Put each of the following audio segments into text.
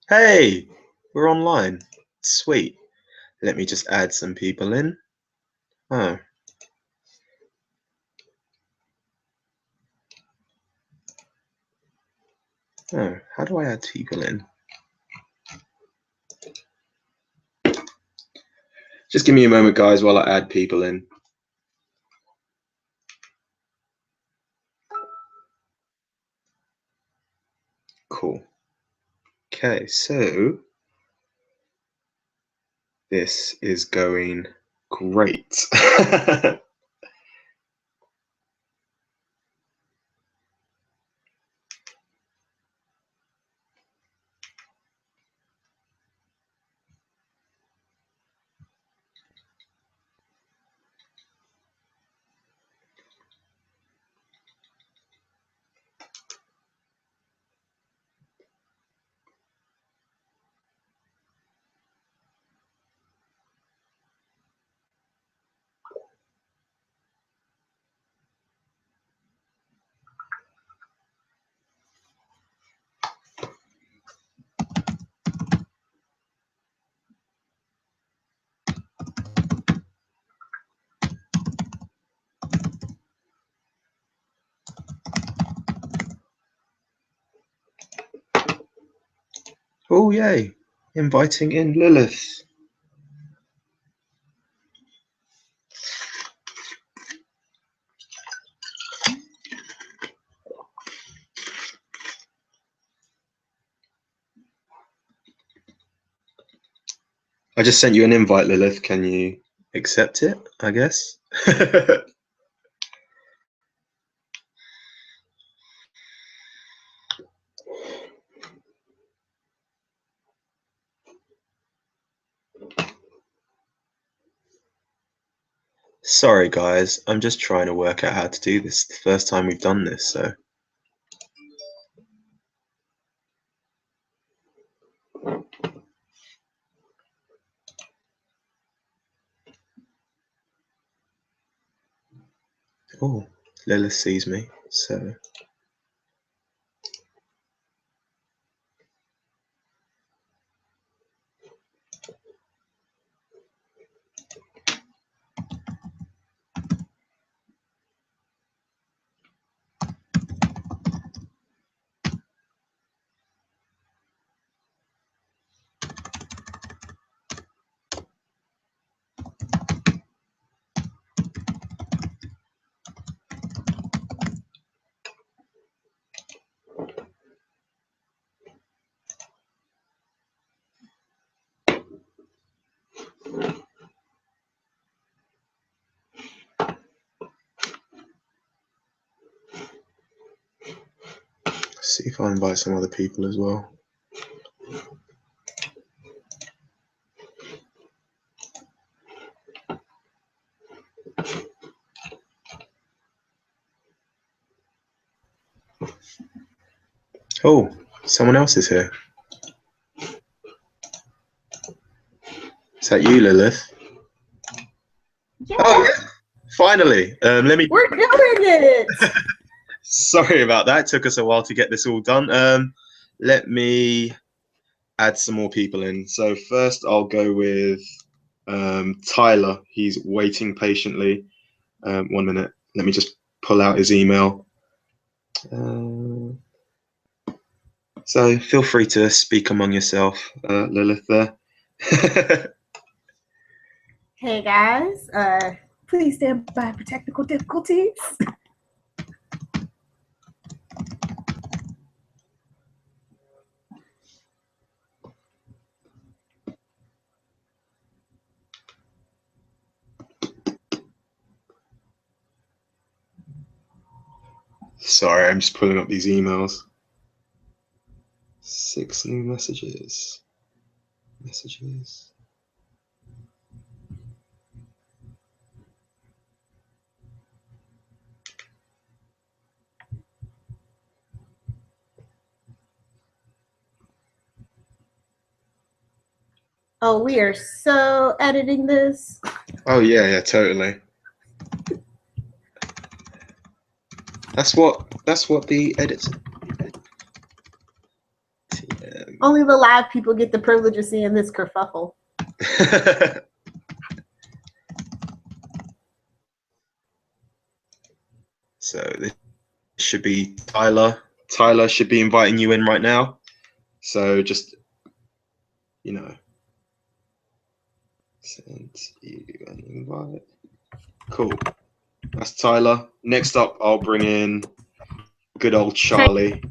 Hey, we're online. Sweet. Let me just add some people in. Oh. Oh, how do I add people in? Just give me a moment, guys, while I add people in. Cool. Okay, so this is going great. Oh, yay. Inviting in Lilith. I just sent you an invite, Lilith. Can you accept it, I guess? Sorry, guys. I'm just trying to work out how to do this. It's the first time we've done this, so. Oh, Lilith sees me, so. See if I invite some other people as well. Oh, someone else is here. Is that you, Lilith? Yeah. Oh, yeah. Finally. Let me. We're doing it. Sorry about that. It took us a while to get this all done. Let me add some more people in. So first I'll go with Tyler. He's waiting patiently. 1 minute. Let me just pull out his email. So feel free to speak among yourself, Lilith there. Hey guys, please stand by for technical difficulties. Sorry, I'm just pulling up these emails. 6 new messages. Oh, we are so editing this. Oh yeah, totally. That's what the edits. Only the live people get the privilege of seeing this kerfuffle. So this should be Tyler. Tyler should be inviting you in right now. So just, you know, send you an invite. Cool. That's Tyler. Next up, I'll bring in good old Charlie.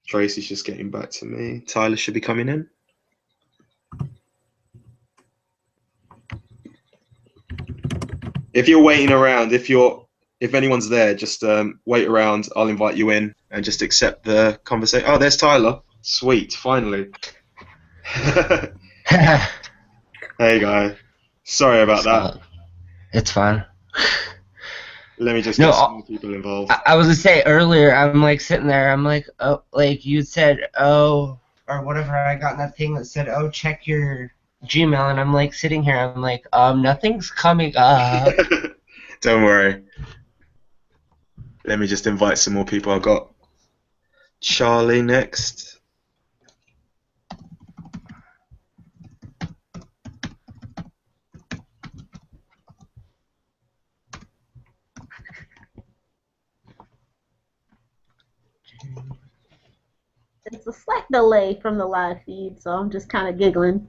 Tracy's just getting back to me. Tyler should be coming in. If you're waiting around, if anyone's there, just wait around. I'll invite you in and just accept the conversation. Oh, there's Tyler. Sweet, finally. Hey, guy. Sorry about that. It's fine. Let me just get some more people involved. I was gonna say earlier, I'm like sitting there, I'm like, oh, like you said, oh, or whatever, I got that thing that said, oh, check your Gmail, and I'm like sitting here, I'm like, nothing's coming up. Don't worry. Let me just invite some more people. I've got Charlie next. It's a slight delay from the live feed, so I'm just kind of giggling.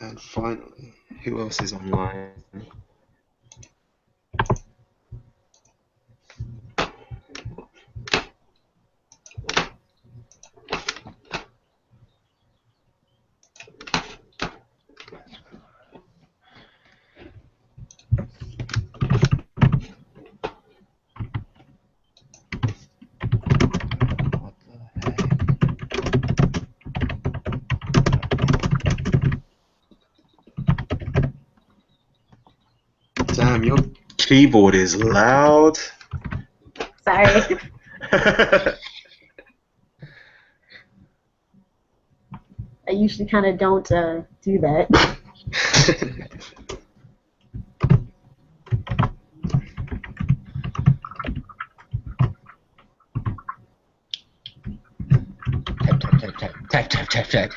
And finally, who else is online? Damn, your keyboard is loud. Sorry. I usually kind of don't do that. Type.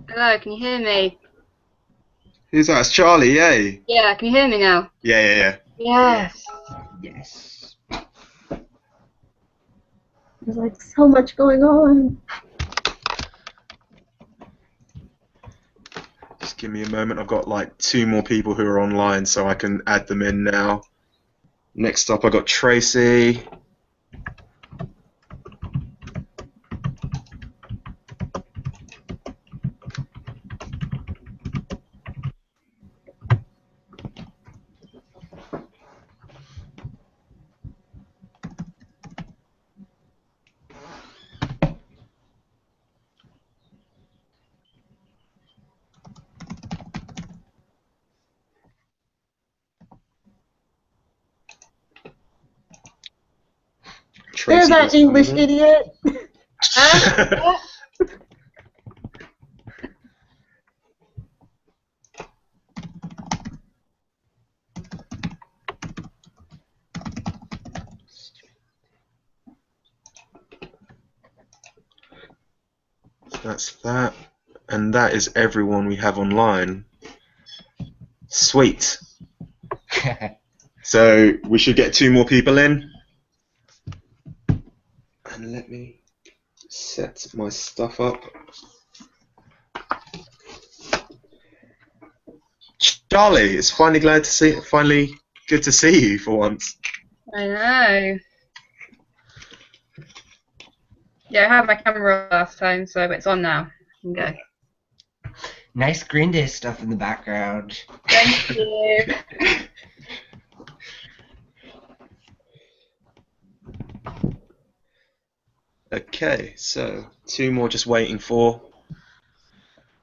Hello, can you hear me? Who's that? It's Charlie, yay. Yeah, can you hear me now? Yeah. Yes. Yes. There's like so much going on. Just give me a moment. I've got like 2 more people who are online, so I can add them in now. Next up, I got Tracy. There's that English idiot. That's that. And that is everyone we have online. Sweet. So we should get 2 more people in. And let me set my stuff up. Charlie, it's finally good to see you for once. I know. Yeah, I had my camera off last time, so it's on now. You can go. Nice Green Day stuff in the background. Thank you. Okay, so 2 more just waiting for.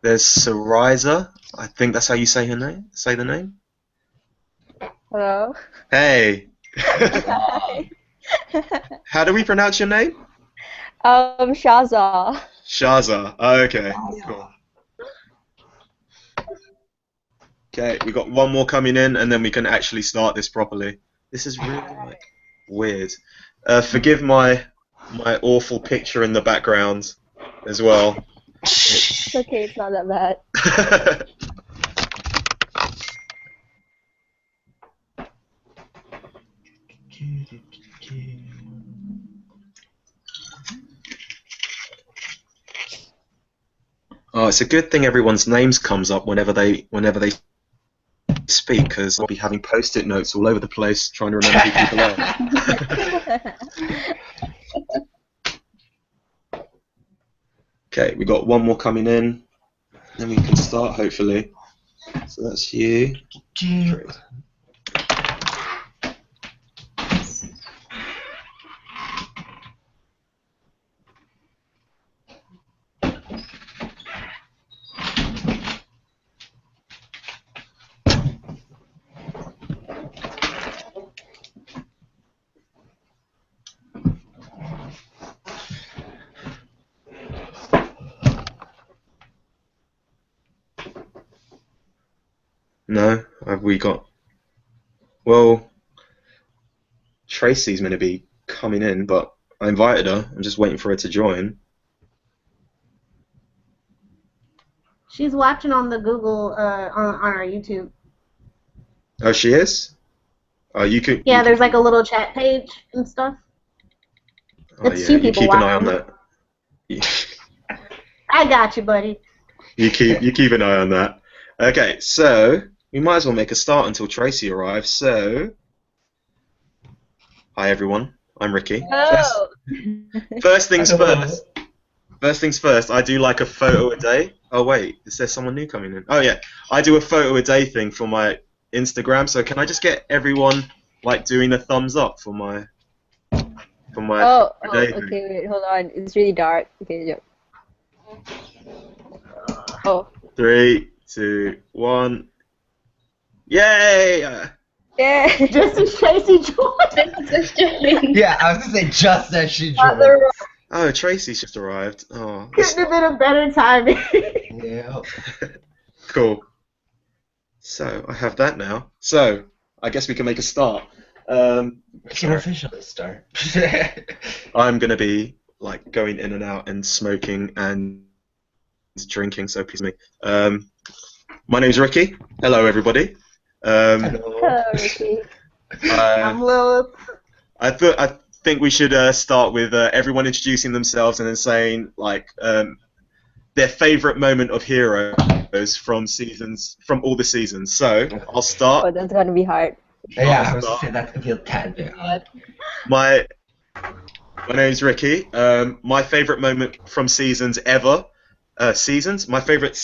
There's Sariza. I think that's how you say her name. Say the name. Hello. Hey. How do we pronounce your name? Shaza. Shaza. Oh, okay, cool. Okay, we got one more coming in, and then we can actually start this properly. This is really like weird. Forgive my awful picture in the background as well. It's okay, it's not that bad. Oh, it's a good thing everyone's names comes up whenever they speak, because I'll be having post-it notes all over the place trying to remember who people are. Okay, we got one more coming in, then we can start hopefully. So that's you. No, have we got? Well, Tracy's meant to be coming in, but I invited her. I'm just waiting for her to join. She's watching on the Google on our YouTube. Oh, she is? Oh, you could. Yeah, you there's could, like a little chat page and stuff. Oh It's yeah, two you people keep an eye on watching. that. You, I got you, buddy. you keep an eye on that. Okay, so we might as well make a start until Tracy arrives. So, hi everyone, I'm Ricky. Hello. First things Hello. first. First things first, I do like a photo a day. Oh wait, is there someone new coming in? Oh yeah, I do a photo a day thing for my Instagram. So can I just get everyone like doing a thumbs up for my Oh, photo a day thing? okay, wait, hold on. It's really dark. Okay, yeah. Oh. 3, 2, 1. Yay! Yeah. Just as Tracy joined. Yeah, I was gonna say just as she joined. Oh, Tracy's just arrived. Oh, Couldn't have been a better timing. Yeah. cool. So I have that now. So I guess we can make a start. We can officially start. I'm gonna be like going in and out and smoking and drinking. So please me. My name's Ricky. Hello, everybody. Hello, Ricky. I'm Lilith. I think we should start with everyone introducing themselves and then saying like their favorite moment of Heroes from all the seasons. So I'll Oh, start. that's gonna be hard. Yeah, I was gonna say that's gonna be a tad bit hard. My name's Ricky. My favorite moment from seasons ever. My favorite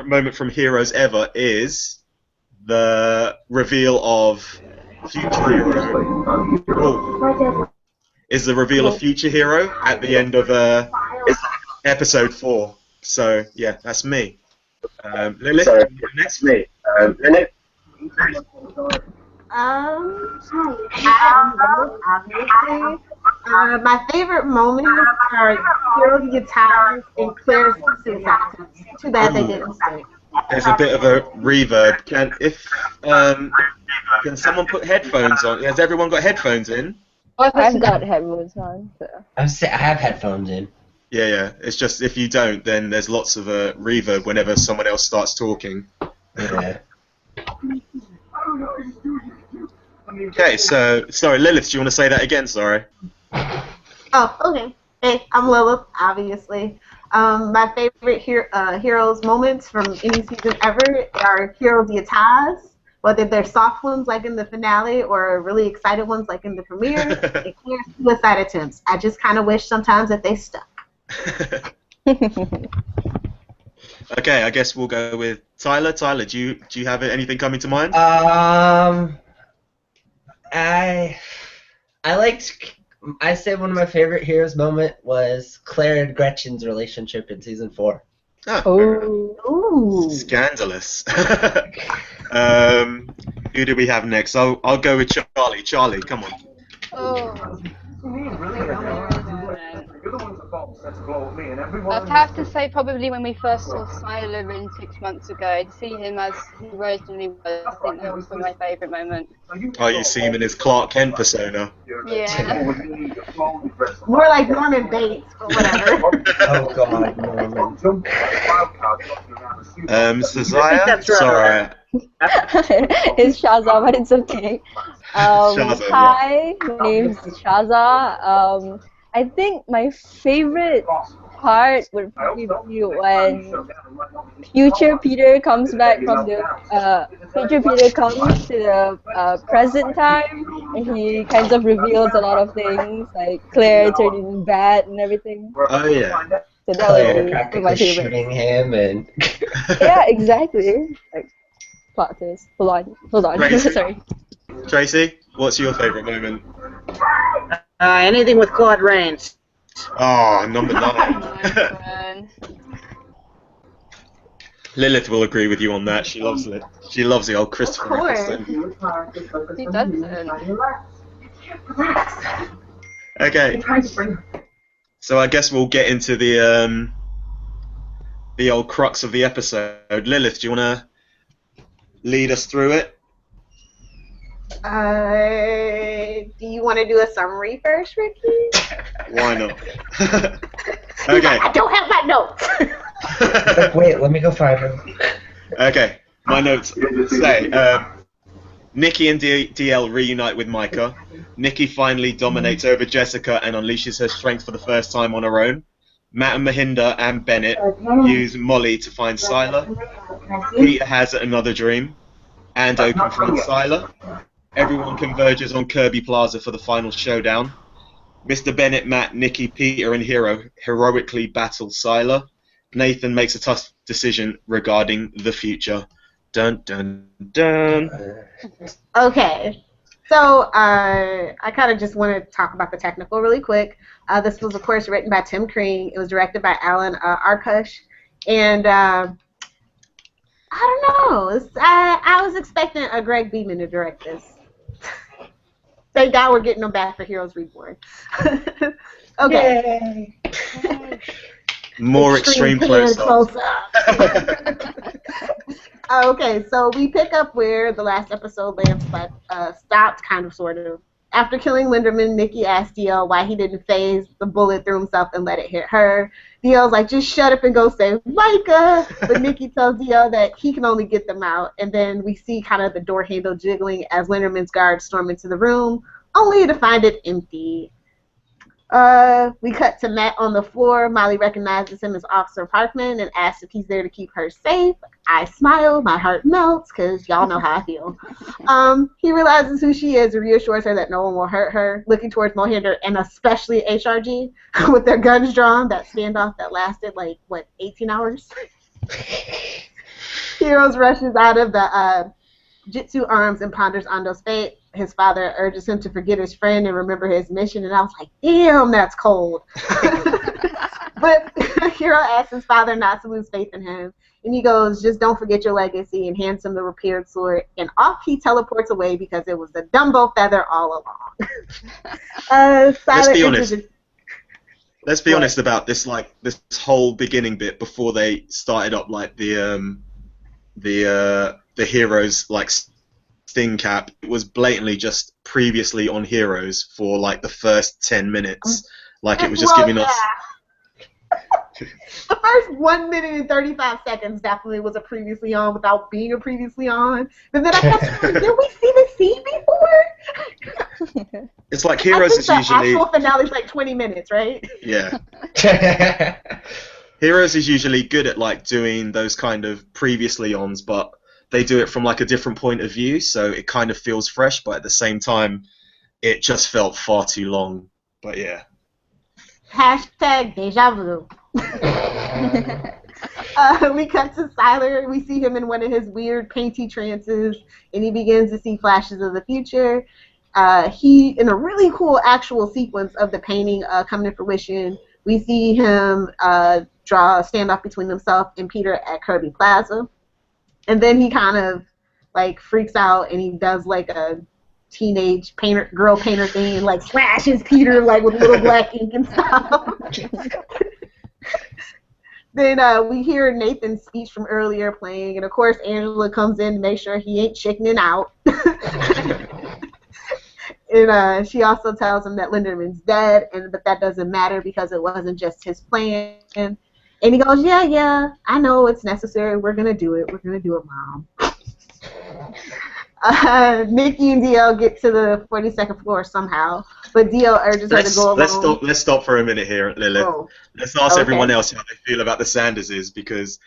moment from Heroes ever is the reveal of Future Hero. Oh, is the reveal of Future Hero at the end of episode 4. So yeah, that's me. Lilith, next me. Lilith. Obviously. My favorite moments are Hero's guitars and Claire's suicide attempts. Too bad they didn't stay. There's a bit of a reverb. Can someone put headphones on? Has everyone got headphones in? I've got headphones on, so. I have headphones in. Yeah. It's just if you don't, then there's lots of reverb whenever someone else starts talking. Yeah. Okay, so sorry, Lilith. Do you want to say that again? Sorry. Oh, okay. Hey, I'm Lilith, obviously. My favorite Heroes moments from any season ever are Heroes guitars, whether they're soft ones like in the finale or really excited ones like in the premiere, and Claire's suicide attempts. I just kind of wish sometimes that they stuck. Okay, I guess we'll go with Tyler. Tyler, do you have anything coming to mind? I say one of my favorite Heroes moment was Claire and Gretchen's relationship in season 4. Ooh. Scandalous. Who do we have next? I'll go with Charlie. Charlie, come on. Oh. I'd have to say probably when we first saw Siler in 6 months ago, to see him as he originally was, I think that was probably my favourite moment. Oh, you see him in his Clark Kent persona. Yeah. More like Norman Bates, but whatever. Oh God, Norman. Sazaya? that's right. Sorry. It's Shaza, but it's okay. Shaza, yeah. Hi, my name's Shaza. I think my favorite part would probably be when future Peter comes back from the future Peter comes to the present time, and he kind of reveals a lot of things like Claire turning bad and everything. Oh, yeah. So that Claire would be practically my favorite. shooting him and. Yeah, exactly. Like plot twist. Hold on. Crazy. Sorry. Tracy, what's your favourite moment? Anything with Claude Rains. Oh, number 9. And Lilith will agree with you on that. She loves it. She loves the old Christopher Of course. Eccleston. he doesn't. Okay. So I guess we'll get into the old crux of the episode. Lilith, do you want to lead us through it? Do you want to do a summary first, Ricky? Why not? Okay. I don't have my notes. Wait, let me go find him. Okay. My notes say Nikki and DL reunite with Micah. Nikki finally dominates over Jessica and unleashes her strength for the first time on her own. Matt and Mahinda and Bennett use Molly to find Siler. Peter has another dream. Ando confronts Siler. Everyone converges on Kirby Plaza for the final showdown. Mr. Bennett, Matt, Nikki, Peter, and Hero heroically battle Siler. Nathan makes a tough decision regarding the future. Dun dun dun. Okay. So I kind of just want to talk about the technical really quick. This was, of course, written by Tim Crean. It was directed by Alan Arkush. And I don't know. I was expecting a Greg Beeman to direct this. Thank God we're getting them back for Heroes Reborn. Okay. Yay. More extreme close-ups. Okay, so we pick up where the last episode stopped, kind of, sort of. After killing Linderman, Nikki asked DL why he didn't phase the bullet through himself and let it hit her. DL's like, just shut up and go save Micah. But Nikki tells DL that he can only get them out. And then we see kind of the door handle jiggling as Linderman's guards storm into the room, only to find it empty. We cut to Matt on the floor. Molly recognizes him as Officer Parkman and asks if he's there to keep her safe. I smile, my heart melts, because y'all know how I feel. He realizes who she is and reassures her that no one will hurt her, looking towards Mohinder and especially HRG with their guns drawn, that standoff that lasted, 18 hours? Heroes rushes out of the Jitsu arms and ponders Ando's fate. His father urges him to forget his friend and remember his mission, and I was like, damn, that's cold. But Hero asks his father not to lose faith in him, and he goes, just don't forget your legacy, and hands him the repaired sword, and off he teleports away because it was the Dumbo feather all along. Let's be honest about this, this whole beginning bit before they started up, the Heroes, Sting Cap. It was blatantly just previously on Heroes for the first 10 minutes. It was just giving us. The first 1 minute and 35 seconds definitely was a previously on without being a previously on. And then I kept saying, did we see the scene before? It's like Heroes is usually. The actual finale is 20 minutes, right? Yeah. Heroes is usually good at doing those kind of previously ons, but they do it from a different point of view, so it kind of feels fresh, but at the same time, it just felt far too long. But yeah. Hashtag deja vu. We cut to Siler. We see him in one of his weird painty trances, and he begins to see flashes of the future. In a really cool actual sequence of the painting coming to fruition, we see him draw a standoff between himself and Peter at Kirby Plaza. And then he kind of freaks out and he does a teenage girl painter thing and like slashes Peter like with little black ink and stuff. Then we hear Nathan's speech from earlier playing, and of course Angela comes in to make sure he ain't chickening out. And she also tells him that Linderman's dead, but that doesn't matter because it wasn't just his plan. And he goes, yeah, I know it's necessary. We're going to do it. We're going to do it, Mom. Nikki and DL get to the 42nd floor somehow, but DL urges her to go alone. Let's stop for a minute here, Lilith. Oh. Let's ask everyone else how they feel about the Sanderses, because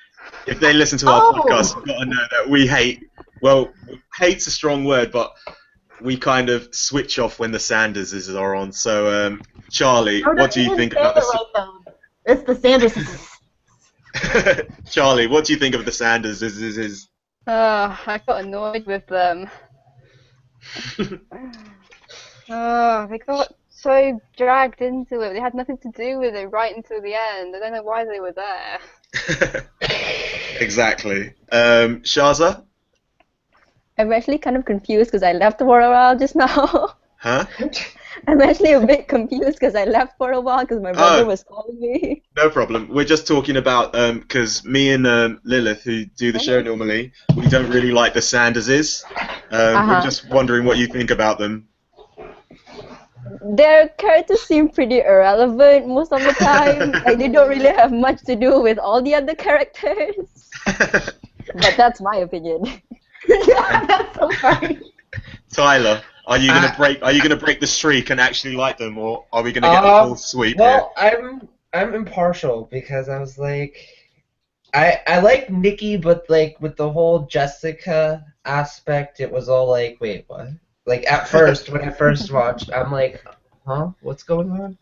if they listen to our podcast, you've got to know that we hate, well, hate's a strong word, but we kind of switch off when the Sanderses are on. So, Charlie, what do you think about the... It's the Sanderses. Charlie, what do you think of the Sanderses? I got annoyed with them. They got so dragged into it. They had nothing to do with it right until the end. I don't know why they were there. Exactly. Shaza? I'm actually kind of confused because I left for a while just now. Huh? I'm actually a bit confused because I left for a while because my brother was calling me. No problem. We're just talking about, because me and Lilith, who do the show normally, we don't really like the Sanderses. We're just wondering what you think about them. Their characters seem pretty irrelevant most of the time. Like, they don't really have much to do with all the other characters. But that's my opinion. Yeah, that's so funny. Tyler, are you gonna break the streak and actually like them, or are we gonna get a full sweep here? I'm impartial because I was like, I like Nikki, but like with the whole Jessica aspect, it was all like, wait, what? Like at first, when I first watched, I'm like, huh, what's going on?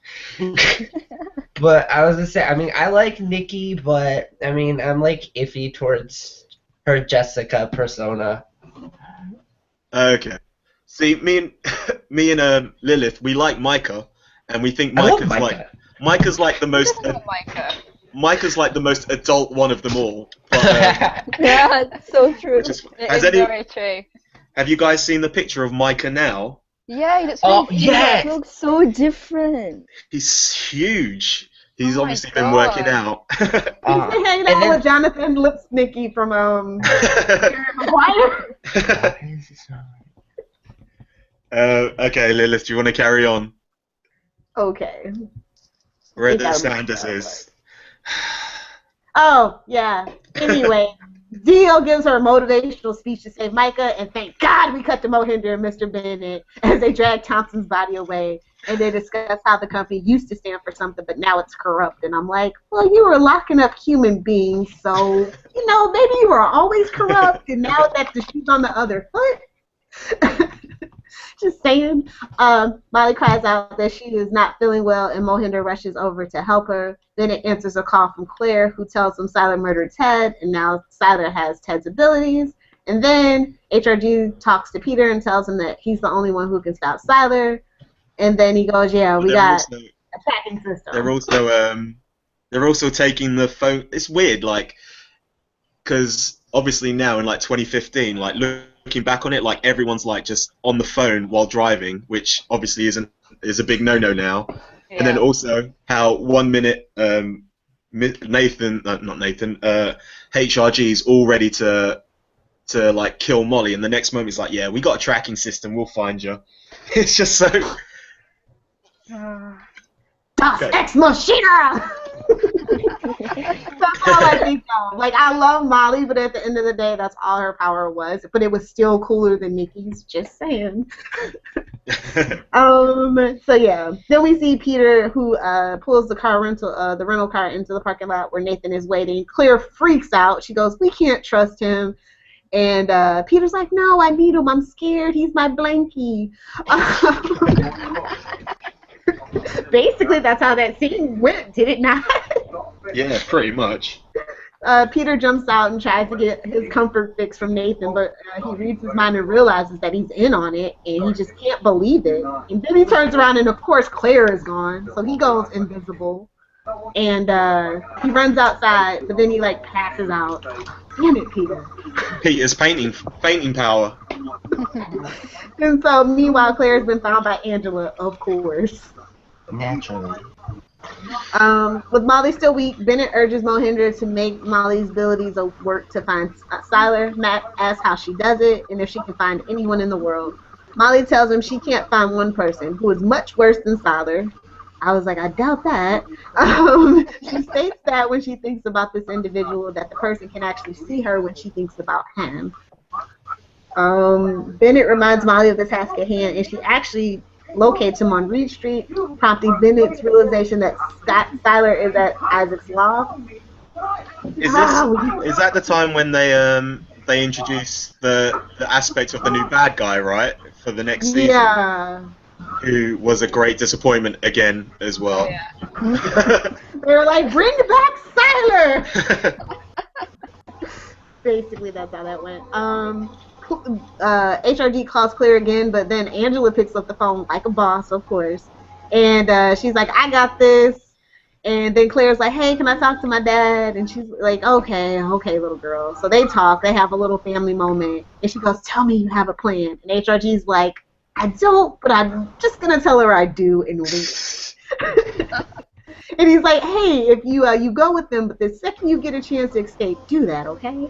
But I was gonna say, I mean, I like Nikki, but I mean, I'm like iffy towards her Jessica persona. Okay. See, me and Lilith, we like Micah, and we think Micah's like the most. Micah's like the most adult one of them all. But, yeah, it's so true. Very true. Have you guys seen the picture of Micah now? Yeah, he looks really He looks so different. He's huge. He's obviously been working out. He's been hanging out with Jonathan Lipsnicki from Maguire. Okay, Lilith, do you want to carry on? Okay. We're at the Sanderses. Oh, yeah. Anyway, Dio gives her a motivational speech to save Micah, and thank God we cut to Mohinder and Mr. Bennett as they drag Thompson's body away, and they discuss how the company used to stand for something, but now it's corrupt. And I'm like, well, you were locking up human beings, so, you know, maybe you were always corrupt, and now that the shoe's on the other foot. Just saying. Molly cries out that she is not feeling well, and Mohinder rushes over to help her. Then it answers a call from Claire, who tells them Siler murdered Ted, and now Siler has Ted's abilities. And then HRG talks to Peter and tells him that he's the only one who can stop Siler. And then he goes, "Yeah, we got a tracking system." They're also taking the phone. It's weird, like, because obviously now in like 2015, like looking back on it, like everyone's like just on the phone while driving, which obviously is a big no-no now. Yeah. And then also how 1 minute HRG's all ready to like kill Molly, and the next moment he's like, yeah, we got a tracking system, we'll find you. It's just so. Das Ex Machina! That's all I think of. Like, I love Molly, but at the end of the day, that's all her power was. But it was still cooler than Nikki's, just saying. So yeah. Then we see Peter, who pulls the rental car into the parking lot where Nathan is waiting. Claire freaks out. She goes, "We can't trust him." And Peter's like, "No, I need him. I'm scared. He's my blankie." Basically, that's how that scene went, did it not? Yeah, pretty much. Peter jumps out and tries to get his comfort fix from Nathan, but he reads his mind and realizes that he's in on it, and he just can't believe it. And then he turns around, and of course, Claire is gone, so he goes invisible. And he runs outside, but then he like passes out. Damn it, Peter. Peter's fainting power. And so, meanwhile, Claire's been found by Angela, of course. Naturally. With Molly still weak, Bennett urges Mohinder to make Molly's abilities work to find Siler. Matt asks how she does it and if she can find anyone in the world. Molly tells him she can't find one person who is much worse than Siler. I was like, I doubt that. She states that when she thinks about this individual, that the person can actually see her when she thinks about him. Bennett reminds Molly of the task at hand, and she actually locates him on Reed Street, prompting Bennett's realization that Siler is at Isaac's loft. Is that the time when they introduce the aspect of the new bad guy, right, for the next season? Yeah. Who was a great disappointment again as well. Yeah. They were like, bring back Siler! Basically, that's how that went. HRD calls Claire again, but then Angela picks up the phone like a boss, of course. And she's like, I got this. And then Claire's like, hey, can I talk to my dad? And she's like, okay, little girl. So they talk. They have a little family moment. And she goes, tell me you have a plan. And HRG's like, I don't, but I'm just going to tell her I do and wait. And he's like, hey, if you go with them, but the second you get a chance to escape, do that, okay?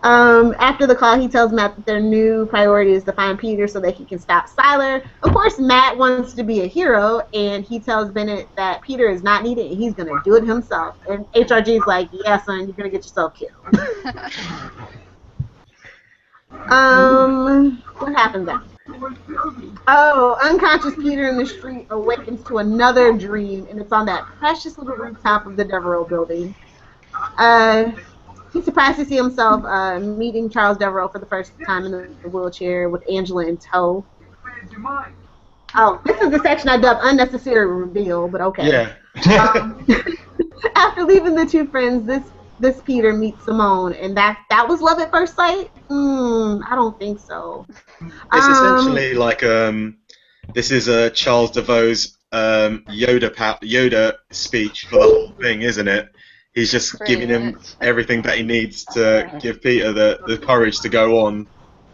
After the call, he tells Matt that their new priority is to find Peter so that he can stop Siler. Of course, Matt wants to be a hero, and he tells Bennett that Peter is not needed and he's going to do it himself. And HRG's like, yeah, son, you're going to get yourself killed. What happens then? Oh, unconscious Peter in the street awakens to another dream, and it's on that precious little rooftop of the Devereaux building. He's surprised to see himself meeting Charles Devereaux for the first time in the wheelchair with Angela in tow. Oh, this is the section I dubbed unnecessary reveal, but okay. Yeah. After leaving the two friends, this Peter meets Simone, and that was love at first sight? I don't think so. It's essentially like this is Charles DeVoe's Yoda speech for the whole thing, isn't it? He's just giving him everything that he needs to give Peter the courage to go on,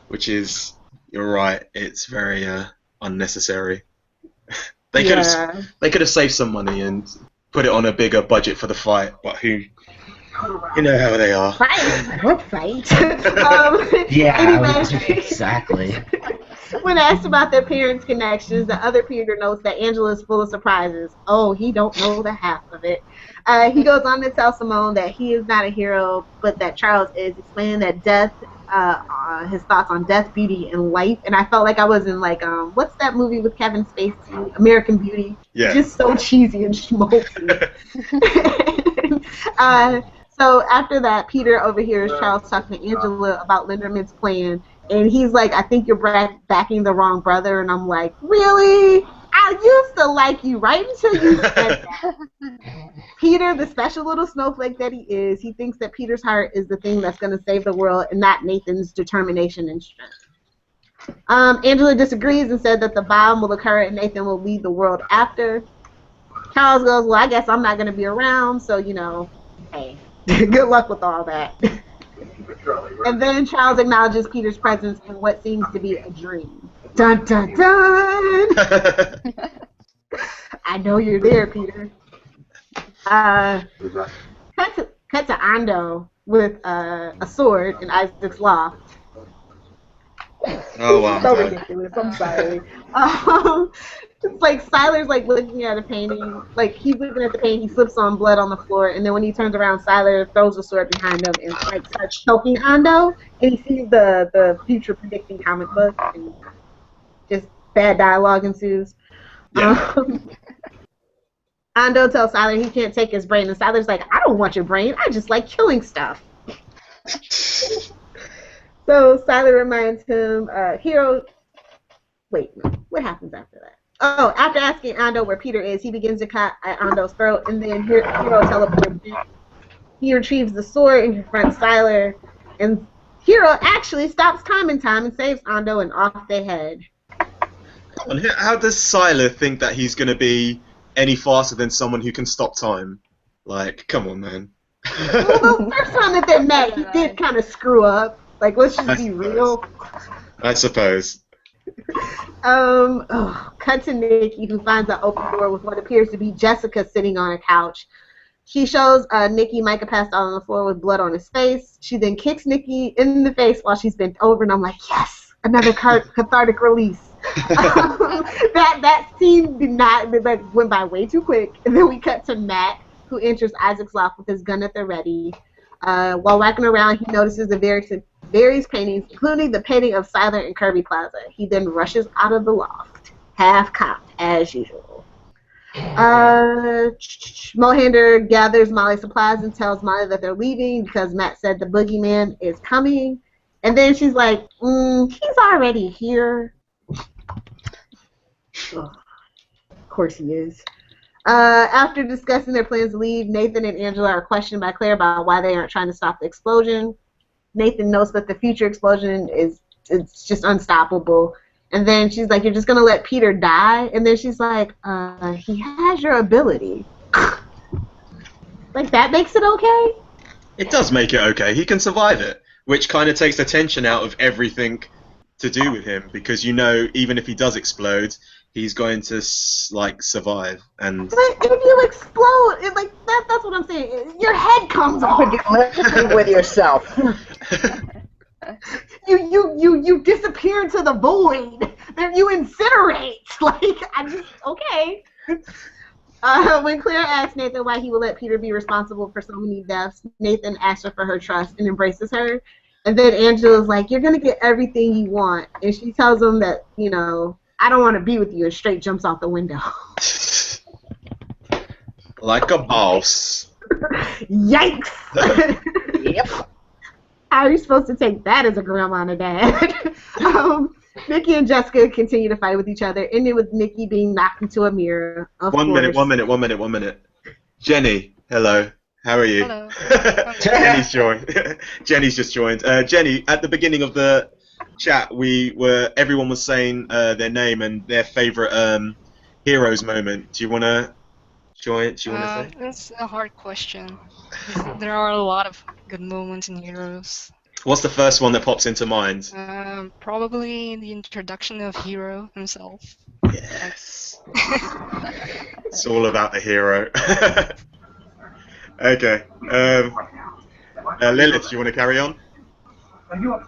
which is, you're right, it's very unnecessary. They could have saved some money and put it on a bigger budget for the fight, but you know how they are. Fight? What fight? Yeah, exactly. When asked about their parents' connections, the other Peter notes that Angela is full of surprises. Oh, he don't know the half of it. He goes on to tell Simone that he is not a hero, but that Charles is, explaining that death, his thoughts on death, beauty, and life. And I felt like I was in like, what's that movie with Kevin Spacey, American Beauty? Yeah. Just so cheesy and schmaltzy. So after that, Peter overhears Charles talking to Angela about Linderman's plan. And he's like, I think you're backing the wrong brother. And I'm like, really? I used to like you right until you said that. Peter, the special little snowflake that he is, he thinks that Peter's heart is the thing that's going to save the world and not Nathan's determination and strength. Angela disagrees and said that the bomb will occur and Nathan will lead the world after. Charles goes, well, I guess I'm not going to be around, so, hey, good luck with all that. And then Charles acknowledges Peter's presence in what seems to be a dream. Dun, dun, dun! I know you're there, Peter. Cut to Ando with a sword in Isaac's loft. Oh, wow. So ridiculous. I'm sorry. It's like Siler's like looking at a painting. Like he's looking at the painting, he slips on blood on the floor, and then when he turns around, Siler throws the sword behind him and like starts choking Ando. And he sees the future predicting comic book, and just bad dialogue ensues. Yeah. Ando tells Siler he can't take his brain, and Siler's like, I don't want your brain. I just like killing stuff. So Siler reminds him, Hero. Wait, what happens after that? Oh, after asking Ando where Peter is, he begins to cut at Ando's throat, and then Hero teleports in. He retrieves the sword and confronts Siler, and Hero actually stops time and saves Ando, and off they head. How does Siler think that he's going to be any faster than someone who can stop time. Like, come on, man. Well, the first time that they met, he did kind of screw up. Like, let's just be real. I suppose. Cut to Nikki, who finds an open door with what appears to be Jessica sitting on a couch. She shows Nikki Micah passed out on the floor with blood on his face. She then kicks Nikki in the face while she's bent over, and I'm like, yes, another cathartic release. That scene did not, like, went by way too quick. And then we cut to Matt, who enters Isaac's loft with his gun at the ready. While walking around, he notices the various paintings, including the painting of Silent and Kirby Plaza. He then rushes out of the loft, half-cocked, as usual. Mohinder gathers Molly's supplies and tells Molly that they're leaving because Matt said the boogeyman is coming. And then she's like, he's already here. Ugh. Of course he is. After discussing their plans to leave, Nathan and Angela are questioned by Claire about why they aren't trying to stop the explosion. Nathan knows that the future explosion it's just unstoppable. And then she's like, you're just going to let Peter die? And then she's like, he has your ability. Like, that makes it okay? It does make it okay. He can survive it, which kind of takes the tension out of everything to do with him, because you know, even if he does explode, he's going to, like, survive. And but if you explode, that's what I'm saying. Your head comes off. Live with yourself. You disappear into the void. Then you incinerate. Like, okay. When Claire asks Nathan why he will let Peter be responsible for so many deaths, Nathan asks her for her trust and embraces her. And then Angela's like, you're going to get everything you want. And she tells him that, I don't want to be with you, and straight jumps out the window. like a boss. Yikes! Yep. How are you supposed to take that as a grandma and a dad? Nikki and Jessica continue to fight with each other, ending with Nikki being knocked into a mirror. One minute. Jenny, hello. How are you? Hello. Jenny's joined. Jenny's just joined. Jenny, at the beginning of the chat, everyone was saying their name and their favorite heroes moment. Do you want to join? Do you want to say? That's a hard question. There are a lot of good moments in Heroes. What's the first one that pops into mind? Probably the introduction of Hero himself. Yes. It's all about the hero. Okay. Lilith, do you want to carry on?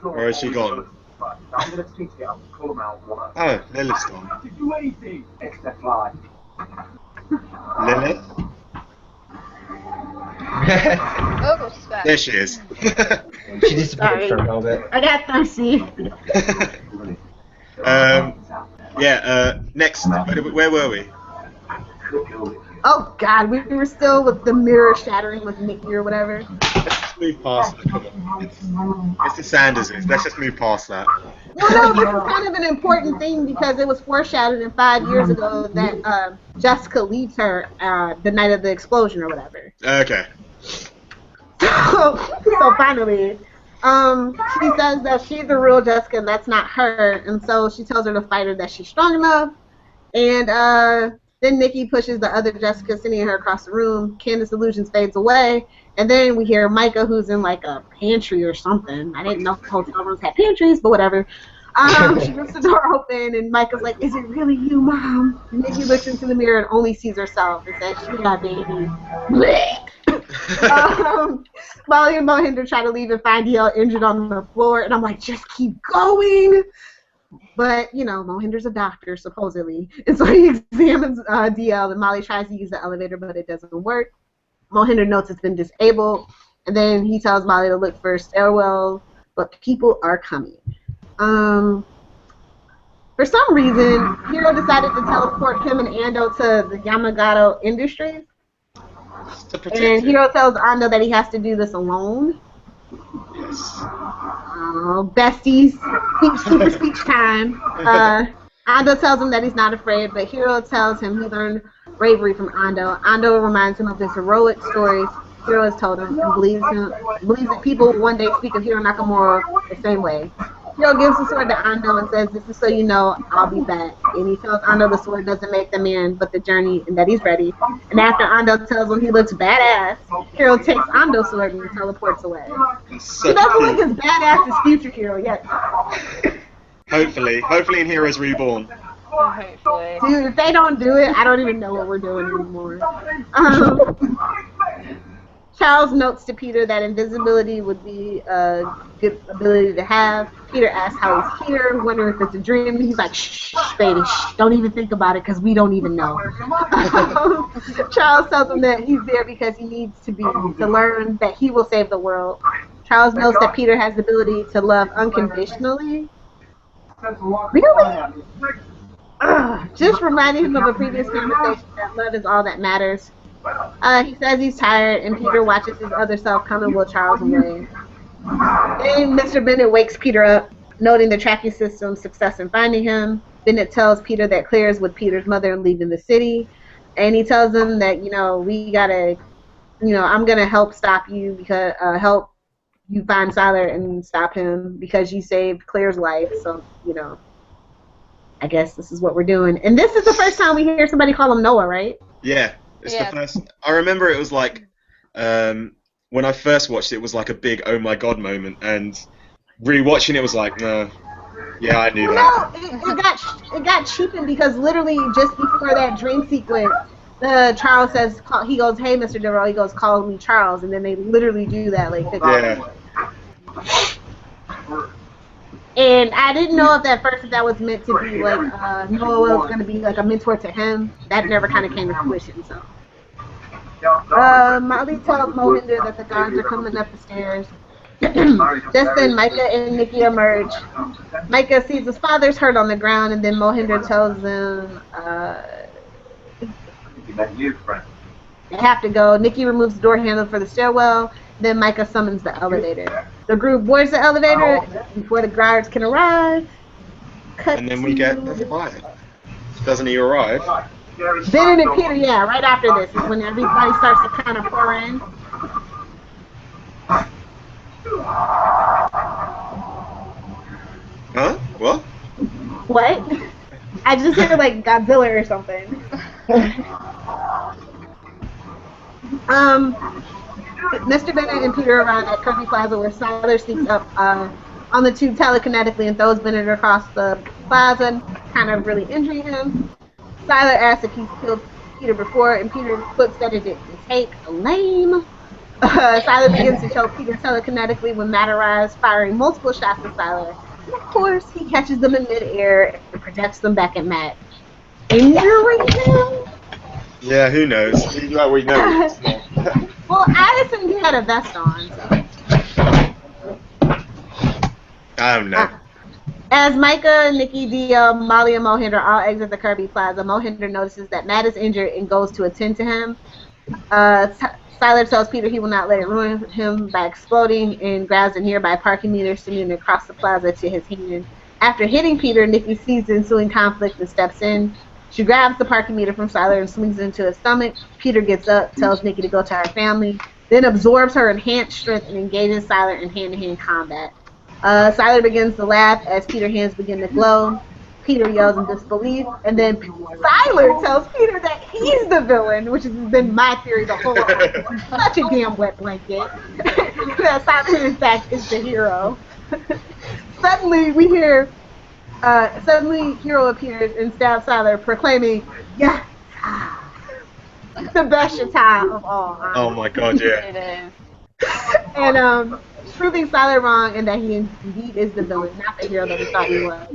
Or is she gone? Oh, Lilith's gone. Lilith? Oh, respect. There she is. She disappeared for a little bit. I got thirsty. Next, where were we? Oh God, we were still with the mirror shattering with Nikki or whatever. Let's just move past that. Come on. It's the Sanderses. Let's just move past that. Well, no, this is kind of an important thing because it was foreshadowed in 5 years ago that Jessica leaves her the night of the explosion or whatever. Okay. So finally, she says that she's the real Jessica and that's not her, and so she tells her to fight her that she's strong enough, and then Nikki pushes the other Jessica, sending her across the room. Candace's illusion fades away, and then we hear Micah, who's in like a pantry or something. I didn't know hotel rooms had pantries, but whatever. She rips the door open, and Micah's like, "Is it really you, Mom?" And Nikki looks into the mirror and only sees herself and says, "Yeah, baby." Molly and Mohinder try to leave and find DL injured on the floor, and I'm like, just keep going. But, Mohinder's a doctor, supposedly. And so he examines DL, and Molly tries to use the elevator, but it doesn't work. Mohinder notes it's been disabled, and then he tells Molly to look for a stairwell, but people are coming. For some reason, Hiro decided to teleport him and Ando to the Yamagata Industries. And Hiro tells Ando that he has to do this alone. Yes. Besties, super speech time. Ando tells him that he's not afraid, but Hiro tells him he learned bravery from Ando. Ando reminds him of his heroic stories Hiro has told him and believes that people will one day speak of Hiro Nakamura the same way. Hero gives the sword to Ando and says, "This is so you know I'll be back." And he tells Ando the sword doesn't make the man, but the journey, and that he's ready. And after Ando tells him he looks badass, Hero takes Ando's sword and teleports away. He doesn't look as badass as Future Hero yet. Hopefully in Heroes Reborn. Hopefully. Dude, if they don't do it, I don't even know what we're doing anymore. Charles notes to Peter that invisibility would be a good ability to have. Peter asks how he's here, wondering if it's a dream. He's like, shh, baby, shh, don't even think about it because we don't even know. Charles tells him that he's there because he needs to learn that he will save the world. Charles knows that Peter has the ability to love unconditionally. Really? Just reminding him of a previous conversation that love is all that matters. He says he's tired, and Peter watches his other self come and will Charles away. Then Mr. Bennett wakes Peter up, noting the tracking system's success in finding him. Bennett tells Peter that Claire is with Peter's mother and leaving the city. And he tells him that, we gotta, I'm gonna help stop you because, help you find Siler and stop him because you saved Claire's life. So, I guess this is what we're doing. And this is the first time we hear somebody call him Noah, right? Yeah. It's the first. I remember it was like when I first watched it, it was like a big oh my god moment, and rewatching it was like, no, yeah, I knew that. No, it got cheapened because literally just before that dream sequence, Charles says he goes, "Hey, Mr. Devereaux," he goes, "Call me Charles," and then they literally do that like 50 yeah. And I didn't know if at first that was meant to be like Noah was going to be like a mentor to him. That never kind of came to fruition. So Molly tells Mohinder that the guards are coming up the stairs. Just then Micah and Nikki emerge. Micah sees his father's hurt on the ground, and then Mohinder tells them they have to go. Nikki removes the door handle for the stairwell. Then Micah summons the elevator. The group boards the elevator before the guards can arrive. And then we get the fight. Doesn't he arrive? Bennett and Peter, yeah, right after this is when everybody starts to kind of pour in. Huh? What? What? I just heard like Godzilla or something. Mr. Bennett and Peter arrive at Kirby Plaza where Siler sneaks up on the tube telekinetically and throws Bennett across the plaza, kind of really injuring him. Siler asks if he's killed Peter before, and Peter quips that it didn't take. Lame. Siler begins to choke Peter telekinetically when Matt arrives, firing multiple shots at Siler. And of course, he catches them in midair and projects them back at Matt. Injuring him? Yeah, who knows? We know. Well, Addison had a vest on, so. I don't know. As Micah, Nikki, Dia, Molly, and Mohinder all exit the Kirby Plaza, Mohinder notices that Matt is injured and goes to attend to him. Siler tells Peter he will not let it ruin him by exploding and grabs a nearby parking meter, sending it across the plaza to his hand. After hitting Peter, Nikki sees the ensuing conflict and steps in. She grabs the parking meter from Siler and swings it into his stomach. Peter gets up, tells Nikki to go to her family, then absorbs her enhanced strength and engages Siler in hand-to-hand combat. Siler begins to laugh as Peter's hands begin to glow. Peter yells in disbelief, and then Siler tells Peter that he's the villain, which has been my theory the whole time. Such a damn wet blanket. That Siler, in fact, is the hero. Suddenly Hero appears and stabs Siler, proclaiming, "Yes, the best attack of all." Oh my god, yeah. It is. And proving Siler wrong and that he indeed is the villain, not the hero that we thought he was.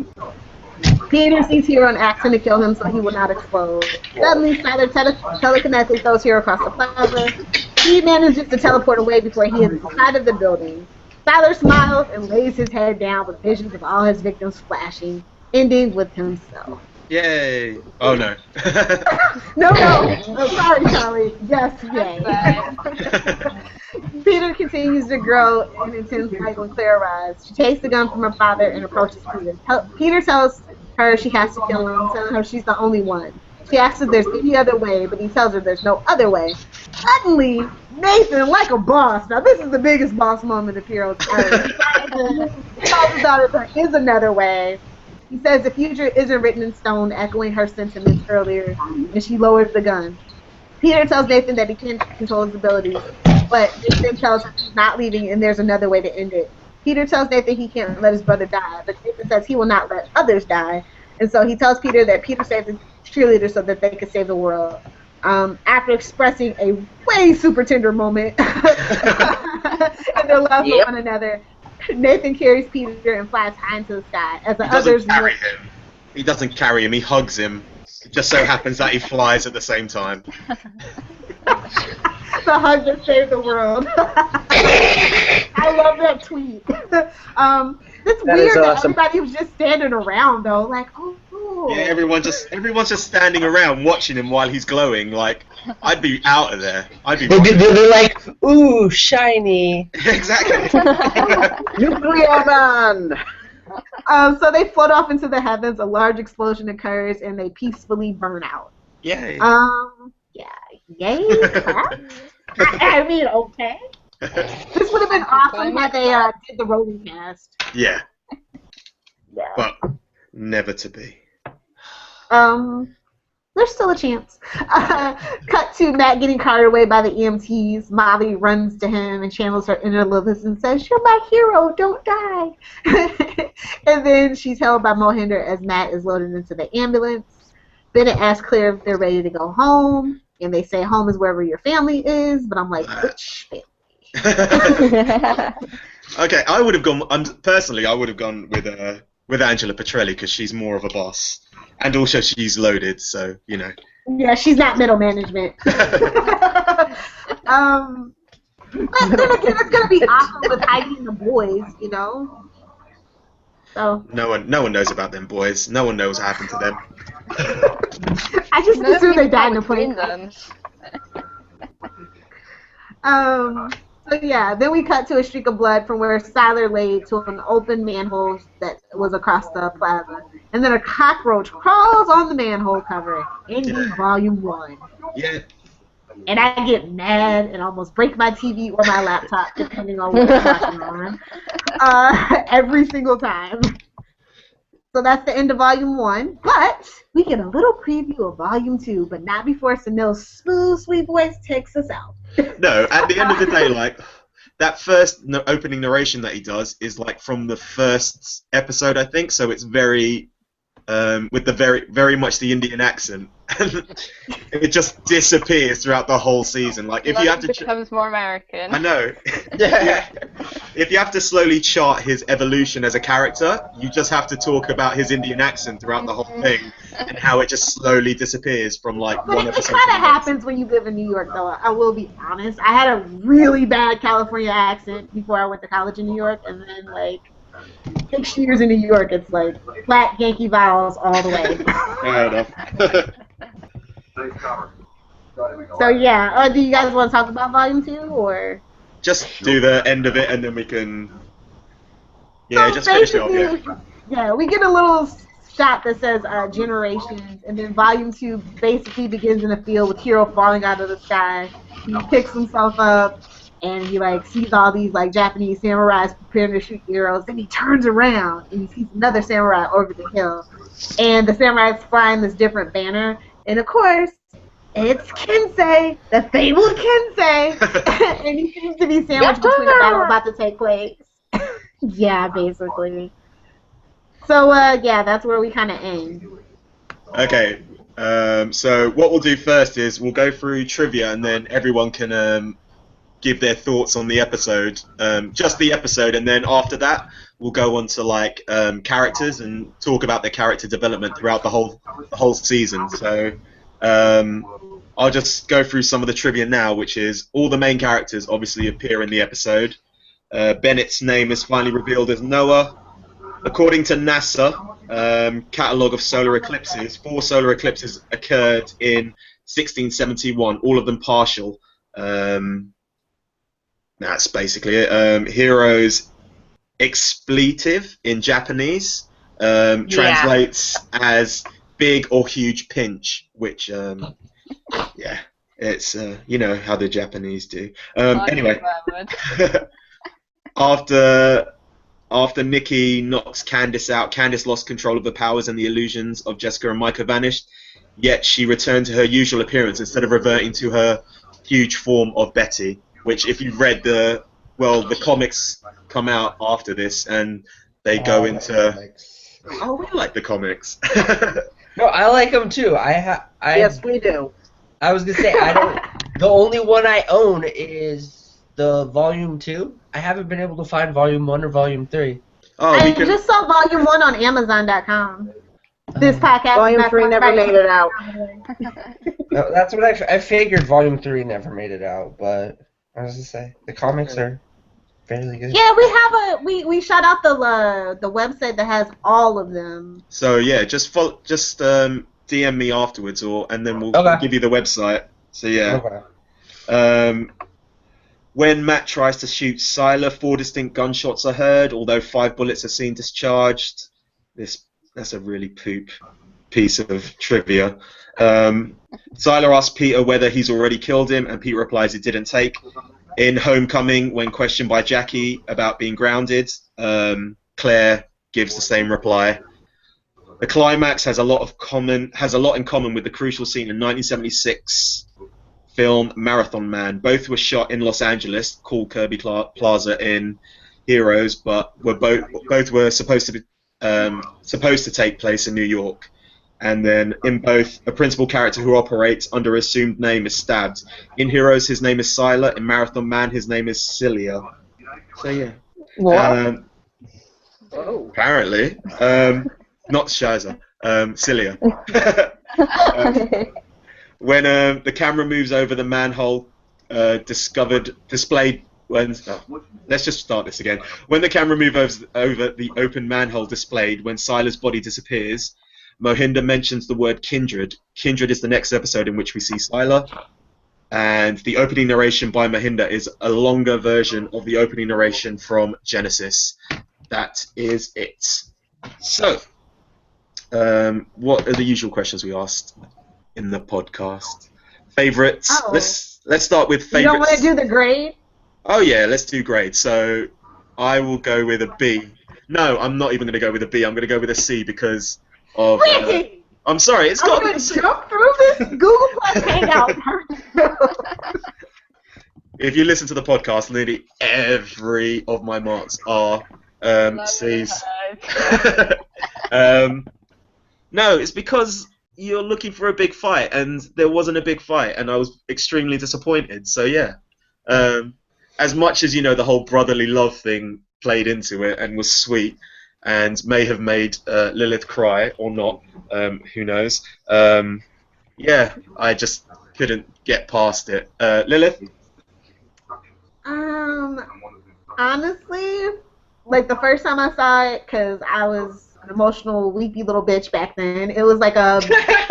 Peter sees Hero and asks him to kill him so he will not explode. Suddenly, Siler telekinetically throws Hero across the plaza. He manages to teleport away before he hits the side of the building. Siler smiles and lays his head down with visions of all his victims flashing, ending with himself. Yay! Oh no. No. Oh, sorry, Charlie. Yes, yay. Peter continues to grow in intense fight when Claire arrives. She takes the gun from her father and approaches Peter. Peter tells her she has to kill him, telling her she's the only one. She asks if there's any other way, but he tells her there's no other way. Suddenly, Nathan, like a boss, now this is the biggest boss moment of Heroes ever. He tells his daughter there is another way. He says the future isn't written in stone, echoing her sentiments earlier, and she lowers the gun. Peter tells Nathan that he can't control his abilities, but Nathan tells him he's not leaving and there's another way to end it. Peter tells Nathan he can't let his brother die, but Nathan says he will not let others die. And so he tells Peter that Peter saved his cheerleader so that they could save the world. After expressing a way super tender moment in their love for one another, Nathan carries Peter and flies high into the sky. As the others carry him. He doesn't carry him, he hugs him. It just so happens that he flies at the same time. The hug that saved the world. I love that tweet. It's weird that everybody was just standing around though, like, oh. Yeah, everyone's just standing around watching him while he's glowing. Like, I'd be out of there. They're like, ooh, shiny. Exactly. Nuclear man. So they float off into the heavens. A large explosion occurs, and they peacefully burn out. Yay. Yeah. Yay. I mean, okay. This would have been awesome had they did the rolling cast. Yeah. But never to be. There's still a chance. Cut to Matt getting carried away by the EMTs. Molly runs to him and channels her inner Lilith and says, "You're my hero, don't die." And then she's held by Mohinder as Matt is loaded into the ambulance. Bennett asks Claire if they're ready to go home, and they say home is wherever your family is, but I'm like, which family? Okay, I would have gone, personally, I would have gone with Angela Petrelli because she's more of a boss. And also she's loaded, so, you know. Yeah, she's not middle management. But then again, it's going to be awesome with hiding the boys, you know? So. No one knows about them boys. No one knows what happened to them. I just assume they died in the plane. So yeah, then we cut to a streak of blood from where Siler laid to an open manhole that was across the plaza. And then a cockroach crawls on the manhole cover, ending Volume 1. Yeah. And I get mad and almost break my TV or my laptop, depending on what I'm watching on, every single time. So that's the end of Volume 1. But we get a little preview of Volume 2, but not before Sunil's smooth, sweet voice takes us out. No, at the end of the day, like, that first opening narration that he does is, like, from the first episode, I think, so it's very, with the very much the Indian accent. It just disappears throughout the whole season. Like, if you have to becomes more American. I know. Yeah. If you have to slowly chart his evolution as a character, you just have to talk about his Indian accent throughout the whole thing and how it just slowly disappears from like one episode. It kind of happens when you live in New York, though. I will be honest. I had a really bad California accent before I went to college in New York, and then like 6 years in New York, it's like flat Yankee vowels all the way. Fair enough. So yeah, do you guys want to talk about Volume 2 or? Just do the end of it and then we can. Yeah, so just finish it off. Yeah, we get a little shot that says Generations, and then Volume 2 basically begins in a field with Hero falling out of the sky. He picks himself up and he like sees all these like Japanese samurais preparing to shoot arrows. Then he turns around and he sees another samurai over the hill, and the samurai's flying this different banner. And of course, it's Kensei, the fabled Kensei, and he seems to be sandwiched between a battle about to take place. Yeah, basically. So, yeah, that's where we kind of end. Okay, so what we'll do first is we'll go through trivia and then everyone can give their thoughts on the episode, just the episode, and then after that we'll go on to like characters and talk about their character development throughout the whole season. So I'll just go through some of the trivia now, which is all the main characters obviously appear in the episode. Bennett's name is finally revealed as Noah. According to NASA catalogue of solar eclipses, 4 solar eclipses occurred in 1671, all of them partial. That's basically it. Hero's expletive in Japanese translates as big or huge pinch, which yeah, it's you know how the Japanese do. Anyway, after Nikki knocks Candice out, Candice lost control of the powers and the illusions of Jessica and Micah vanished. Yet she returned to her usual appearance instead of reverting to her huge form of Betty. Which, if you've read the comics come out after this, and they go into. Oh, we like the comics. No, I like them too. Yes, we do. I was gonna say I don't. The only one I own is the Volume 2. I haven't been able to find Volume 1 or Volume 3. Oh, I just saw Volume 1 on Amazon.com. This podcast. Volume 3 never made it out. No, that's what I figured. Volume 3 never made it out, but I was gonna say the comics are fairly good. Yeah, we have we shout out the website that has all of them. So yeah, just DM me afterwards, and then we'll give you the website. So yeah. Okay. When Matt tries to shoot Sylar, 4 distinct gunshots are heard, although 5 bullets are seen discharged. That's a really poop piece of trivia. Sylar asks Peter whether he's already killed him, and Peter replies he didn't take. In Homecoming, when questioned by Jackie about being grounded, Claire gives the same reply. The climax has a lot in common with the crucial scene in 1976 film Marathon Man. Both were shot in Los Angeles, called Kirby Plaza in Heroes, but both were supposed to take place in New York. And then in both, a principal character who operates under an assumed name is stabbed. In Heroes, his name is Sylar. In Marathon Man, his name is Celia. So yeah. What? Apparently, not Shiza. Celia. When the camera moves over the manhole displayed when let's just start this again. When the camera moves over the open manhole displayed when Sylar's body disappears, Mohinder mentions the word kindred. Kindred is the next episode in which we see Sylar, and the opening narration by Mohinder is a longer version of the opening narration from Genesis. That is it. So, what are the usual questions we asked in the podcast? Favorites. Oh. Let's start with favorites. You don't want to do the grade? Oh yeah, let's do grades. So I will go with a B. No, I'm not even going to go with a B. I'm going to go with a C because of. Ricky! I'm sorry. It's got to be a C. Jump through this Google Hangout. If you listen to the podcast, nearly every of my marks are C's. No, it's because you're looking for a big fight, and there wasn't a big fight, and I was extremely disappointed. So yeah, as much as the whole brotherly love thing played into it and was sweet, and may have made Lilith cry or not, who knows? Yeah, I just couldn't get past it. Lilith? Honestly, like the first time I saw it, because I was an emotional, weepy little bitch back then, it was like a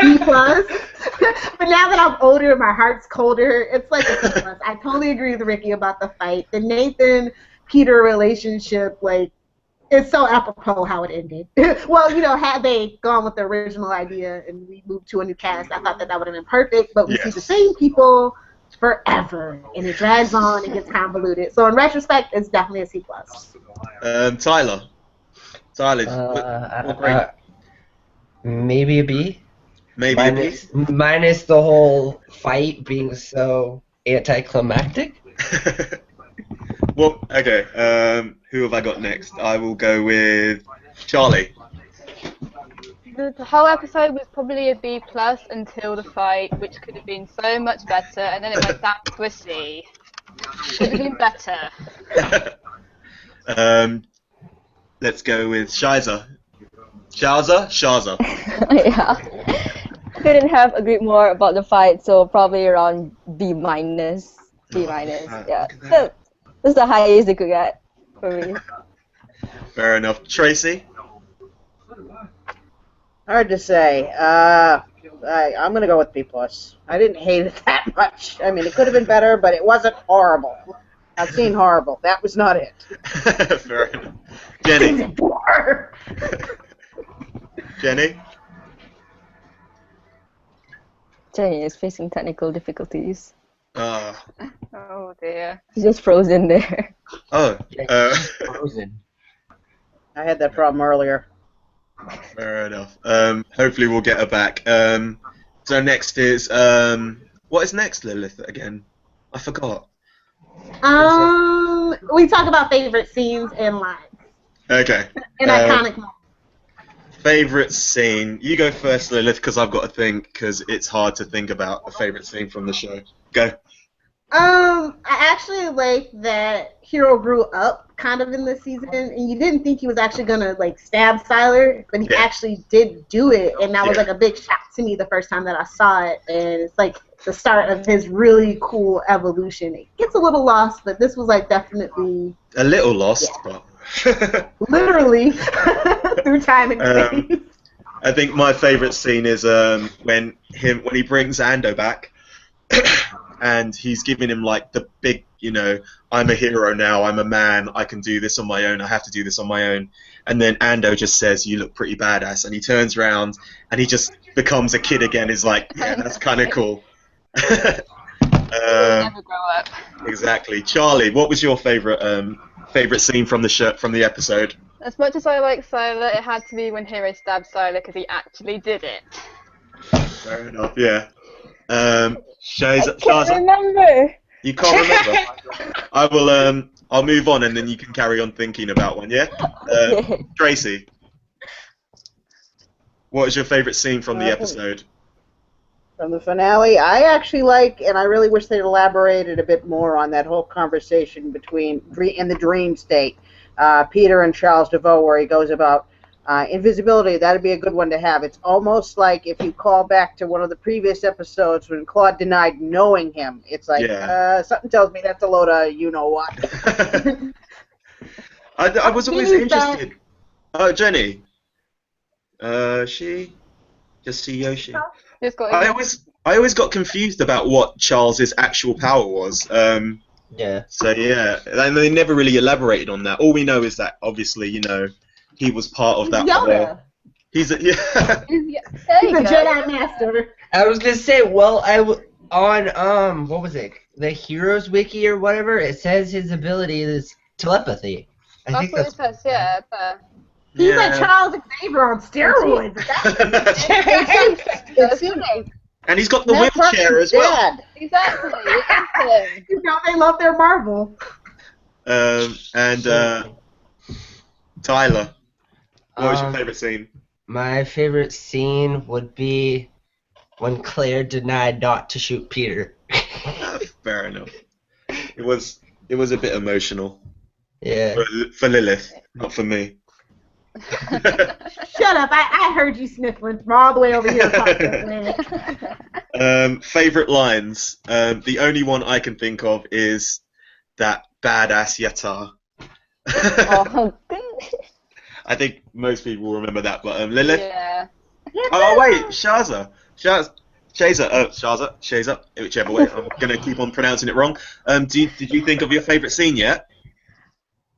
B+. But now that I'm older and my heart's colder, it's like a C+. I totally agree with Ricky about the fight. The Nathan-Peter relationship, like, it's so apropos how it ended. Well, had they gone with the original idea and we moved to a new cast, I thought that would have been perfect, but we see the same people forever, and it drags on and gets convoluted. So in retrospect, it's definitely a C+. Tyler, what grade? Maybe a B. Maybe a B? Minus the whole fight being so anticlimactic. Well, okay. Who have I got next? I will go with Charlie. The whole episode was probably a B+ until the fight, which could have been so much better, and then it went down to a C. Could have been better. Let's go with Shiza. Shaza? Yeah. Couldn't have agreed more about the fight, so probably around B-. Yeah. That's the highest they could get for me. Fair enough. Tracy? Hard to say. I'm going to go with B+. I didn't hate it that much. I mean, it could have been better, but it wasn't horrible. I've seen horrible. That was not it. Fair enough. Jenny? Jenny? Jenny is facing technical difficulties. Oh dear. She's just frozen there. Oh. Frozen. I had that problem earlier. Fair enough. Hopefully we'll get her back. So next is what is next, Lilith? Again, I forgot. We talk about favorite scenes and lines Okay. and iconic moments. Favorite scene. You go first, Lilith, because I've got to think. Because it's hard to think about a favorite scene from the show. Go. I actually like that Hero grew up kind of in this season, and you didn't think he was actually gonna like stab Siler, but he actually did do it, and that was like a big shock to me the first time that I saw it, and it's like the start of his really cool evolution. It gets a little lost, but this was like definitely A little lost, but literally through time and space. I think my favorite scene is when he brings Ando back. And he's giving him like the big, I'm a hero now, I'm a man, I can do this on my own, I have to do this on my own. And then Ando just says, you look pretty badass. And he turns around and he just becomes a kid again. He's like, yeah, that's kind of cool. Never grow up. Exactly. Charlie, what was your favorite scene from the episode? As much as I like Siler, it had to be when Hero stabbed Siler because he actually did it. Fair enough, yeah. I can't remember. You can't remember? I will. I'll move on, and then you can carry on thinking about one. Yeah. Tracy, what is your favorite scene from the episode? From the finale, I actually like, and I really wish they'd elaborated a bit more on that whole conversation in the dream state, Peter and Charles DeVoe, where he goes about invisibility. That'd be a good one to have. It's almost like if you call back to one of the previous episodes when Claude denied knowing him. It's like, something tells me that's a load of you-know-what. I was always interested. Oh, Jenny. She? Just see Yoshi. I always got confused about what Charles's actual power was. Yeah. So yeah, and they never really elaborated on that. All we know is that obviously, he was part of that. Yoda. He's a Jedi Master. I was gonna say, well, on what was it? The Heroes Wiki or whatever. It says his ability is telepathy. I think That's what it says, yeah. But... He's like Charles Xavier on steroids. And he's got the wheelchair as well. Exactly. They love their Marvel. Tyler, what was your favorite scene? My favorite scene would be when Claire denied not to shoot Peter. Fair enough. It was a bit emotional. Yeah. For Lilith, not for me. Shut up! I heard you sniffling from all the way over here. Favorite lines. The only one I can think of is that badass Yatar. I think most people will remember that, but Lilith. Yeah. Oh wait, Shaza, whichever way. I'm gonna keep on pronouncing it wrong. Did you think of your favorite scene yet?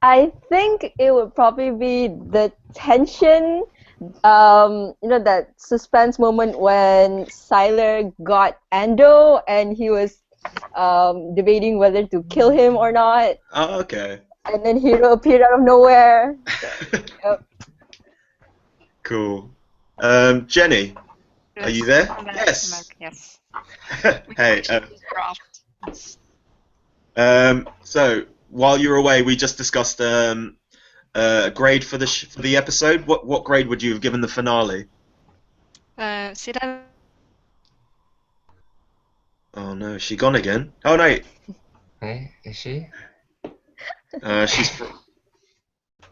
I think it would probably be the tension, that suspense moment when Siler got Ando and he was debating whether to kill him or not. Oh, okay. And then Hero appeared out of nowhere. Yep. Cool. Jenny, are you there? Yes. Yes. Hey. So while you were away, we just discussed a grade for the episode. What grade would you have given the finale? See that? Oh no, is she gone again? Oh no. Hey, is she?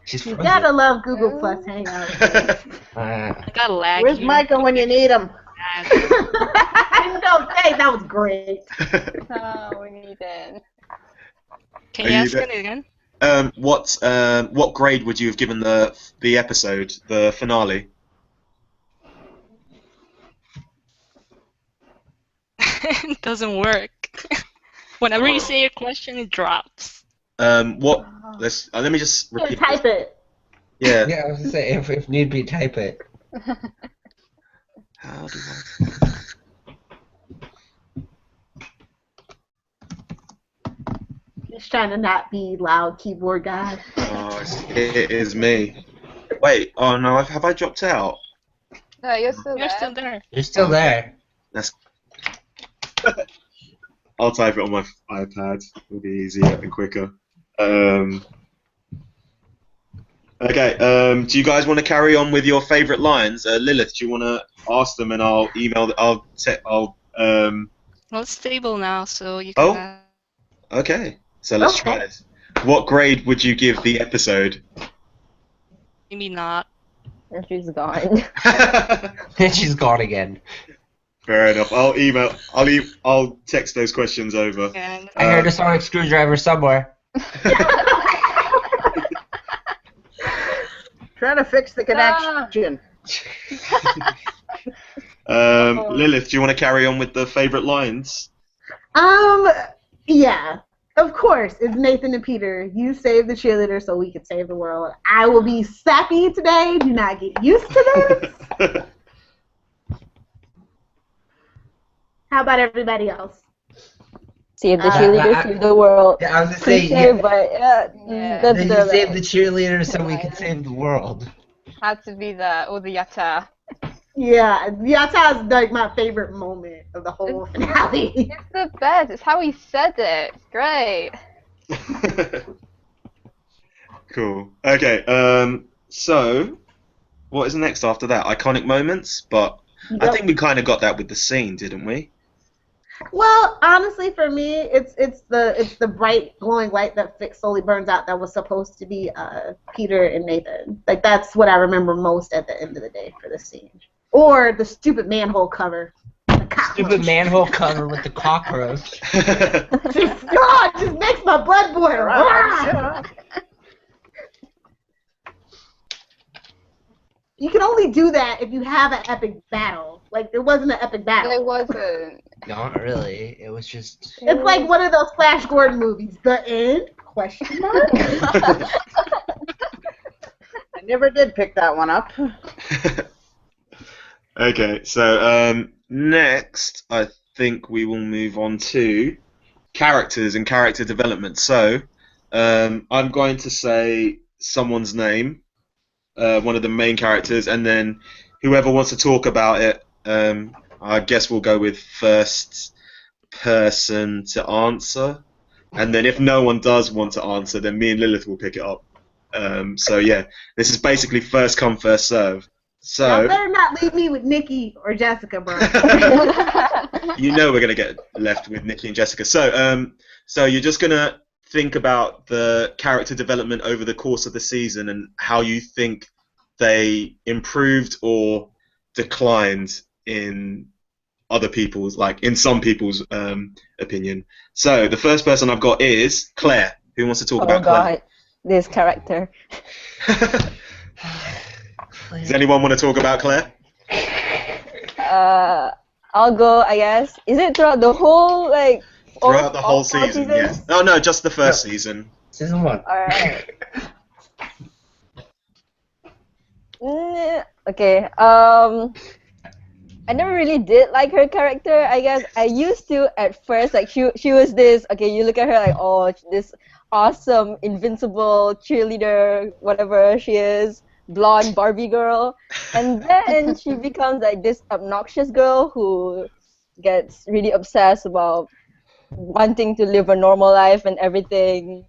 She's You gotta love Google Plus Hangout. I got lag. Where's Micah when you need him? No, hey, that was great. Oh, we need it. Can you ask it again? What grade would you have given the episode, the finale? It doesn't work. Whenever you say a question, it drops. Let me just repeat. Type it. Yeah. Yeah, I was gonna say if need be, type it. How do I? just trying to not be loud keyboard guy. Oh, it is me. Wait, oh no, have I dropped out? No, you're still You're there. still there. You're still there. That's. I'll type it on my iPad. It'll be easier and quicker. Okay. Do you guys want to carry on with your favourite lines? Lilith, do you want to ask them, and I'll email. Well, it's stable now, so you can. Oh, okay. So let's try this. What grade would you give the episode? Maybe not. And she's gone. And she's gone again. Fair enough. I'll text those questions over. And I heard a sonic screwdriver somewhere. Trying to fix the connection. Lilith, do you want to carry on with the favourite lines? Yeah. Of course, it's Nathan and Peter. You saved the cheerleader so we could save the world. I will be sappy today. Do not get used to this. How about everybody else? Save the cheerleader, save the world. Yeah, I was gonna say, Cliche, yeah. but that's Then the you save the cheerleader so we can save the world. Had to be there, or the yatta. Yeah, Yata is like my favorite moment of the whole finale. It's the best. It's how he said it. It's great. Cool. Okay. So, what is next after that? Iconic moments, but I think we kind of got that with the scene, didn't we? Well, honestly, for me, it's the bright glowing light that slowly burns out that was supposed to be Peter and Nathan. Like that's what I remember most at the end of the day for the scene. Or the stupid manhole cover. Stupid manhole cover with the cockroach. God, just makes my blood boil. You can only do that if you have an epic battle. Like, there wasn't an epic battle. It wasn't. Not really. It was just... It's like one of those Flash Gordon movies. The end? Question mark? I never did pick that one up. Okay, so next I think we will move on to characters and character development. So I'm going to say someone's name, one of the main characters, and then whoever wants to talk about it, I guess we'll go with first person to answer. And then if no one does want to answer, then me and Lilith will pick it up. So yeah, this is basically first come, first serve. So you better not leave me with Nikki or Jessica, bro. You know we're gonna get left with Nikki and Jessica. So so you're just gonna think about the character development over the course of the season and how you think they improved or declined in other people's, like in some people's opinion. So the first person I've got is Claire. Who wants to talk about Claire? This character. Does anyone want to talk about Claire? I'll go, I guess. Is it throughout the whole, like... Throughout the whole season, yes. Oh, no, just the first season. Season 1. Alright. Okay, I never really did like her character, I guess. I used to at first, like, she was this, okay, you look at her like, oh, this awesome, invincible cheerleader, whatever she is, blonde Barbie girl, and then she becomes like this obnoxious girl who gets really obsessed about wanting to live a normal life and everything,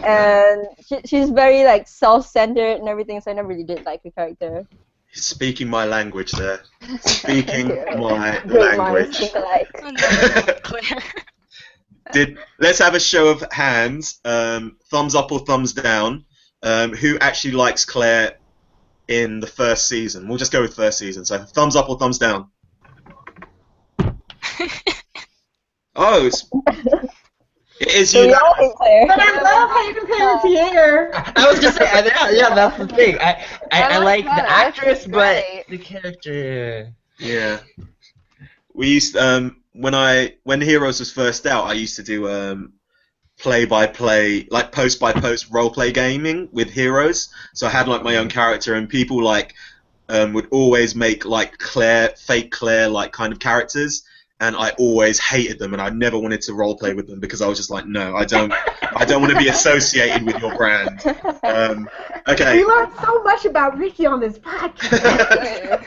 and she's very like self-centered and everything, so I never really did like her character. Speaking my language there. Speaking my Great language. minds think alike. Let's have a show of hands, thumbs up or thumbs down, who actually likes Claire in the first season. We'll just go with first season. So thumbs up or thumbs down. Oh, it is you. But I love Hayden Panettiere. I was just saying, yeah, that's the thing. I like the actress, but great. the character. Yeah. We used when Heroes was first out, I used to do play-by-play, like post-by-post role-play gaming with Heroes. So I had like my own character, and people like would always make like fake Claire like kind of characters, and I always hated them, and I never wanted to roleplay with them because I was just like, no, I don't want to be associated with your brand. Okay. We learned so much about Ricky on this podcast.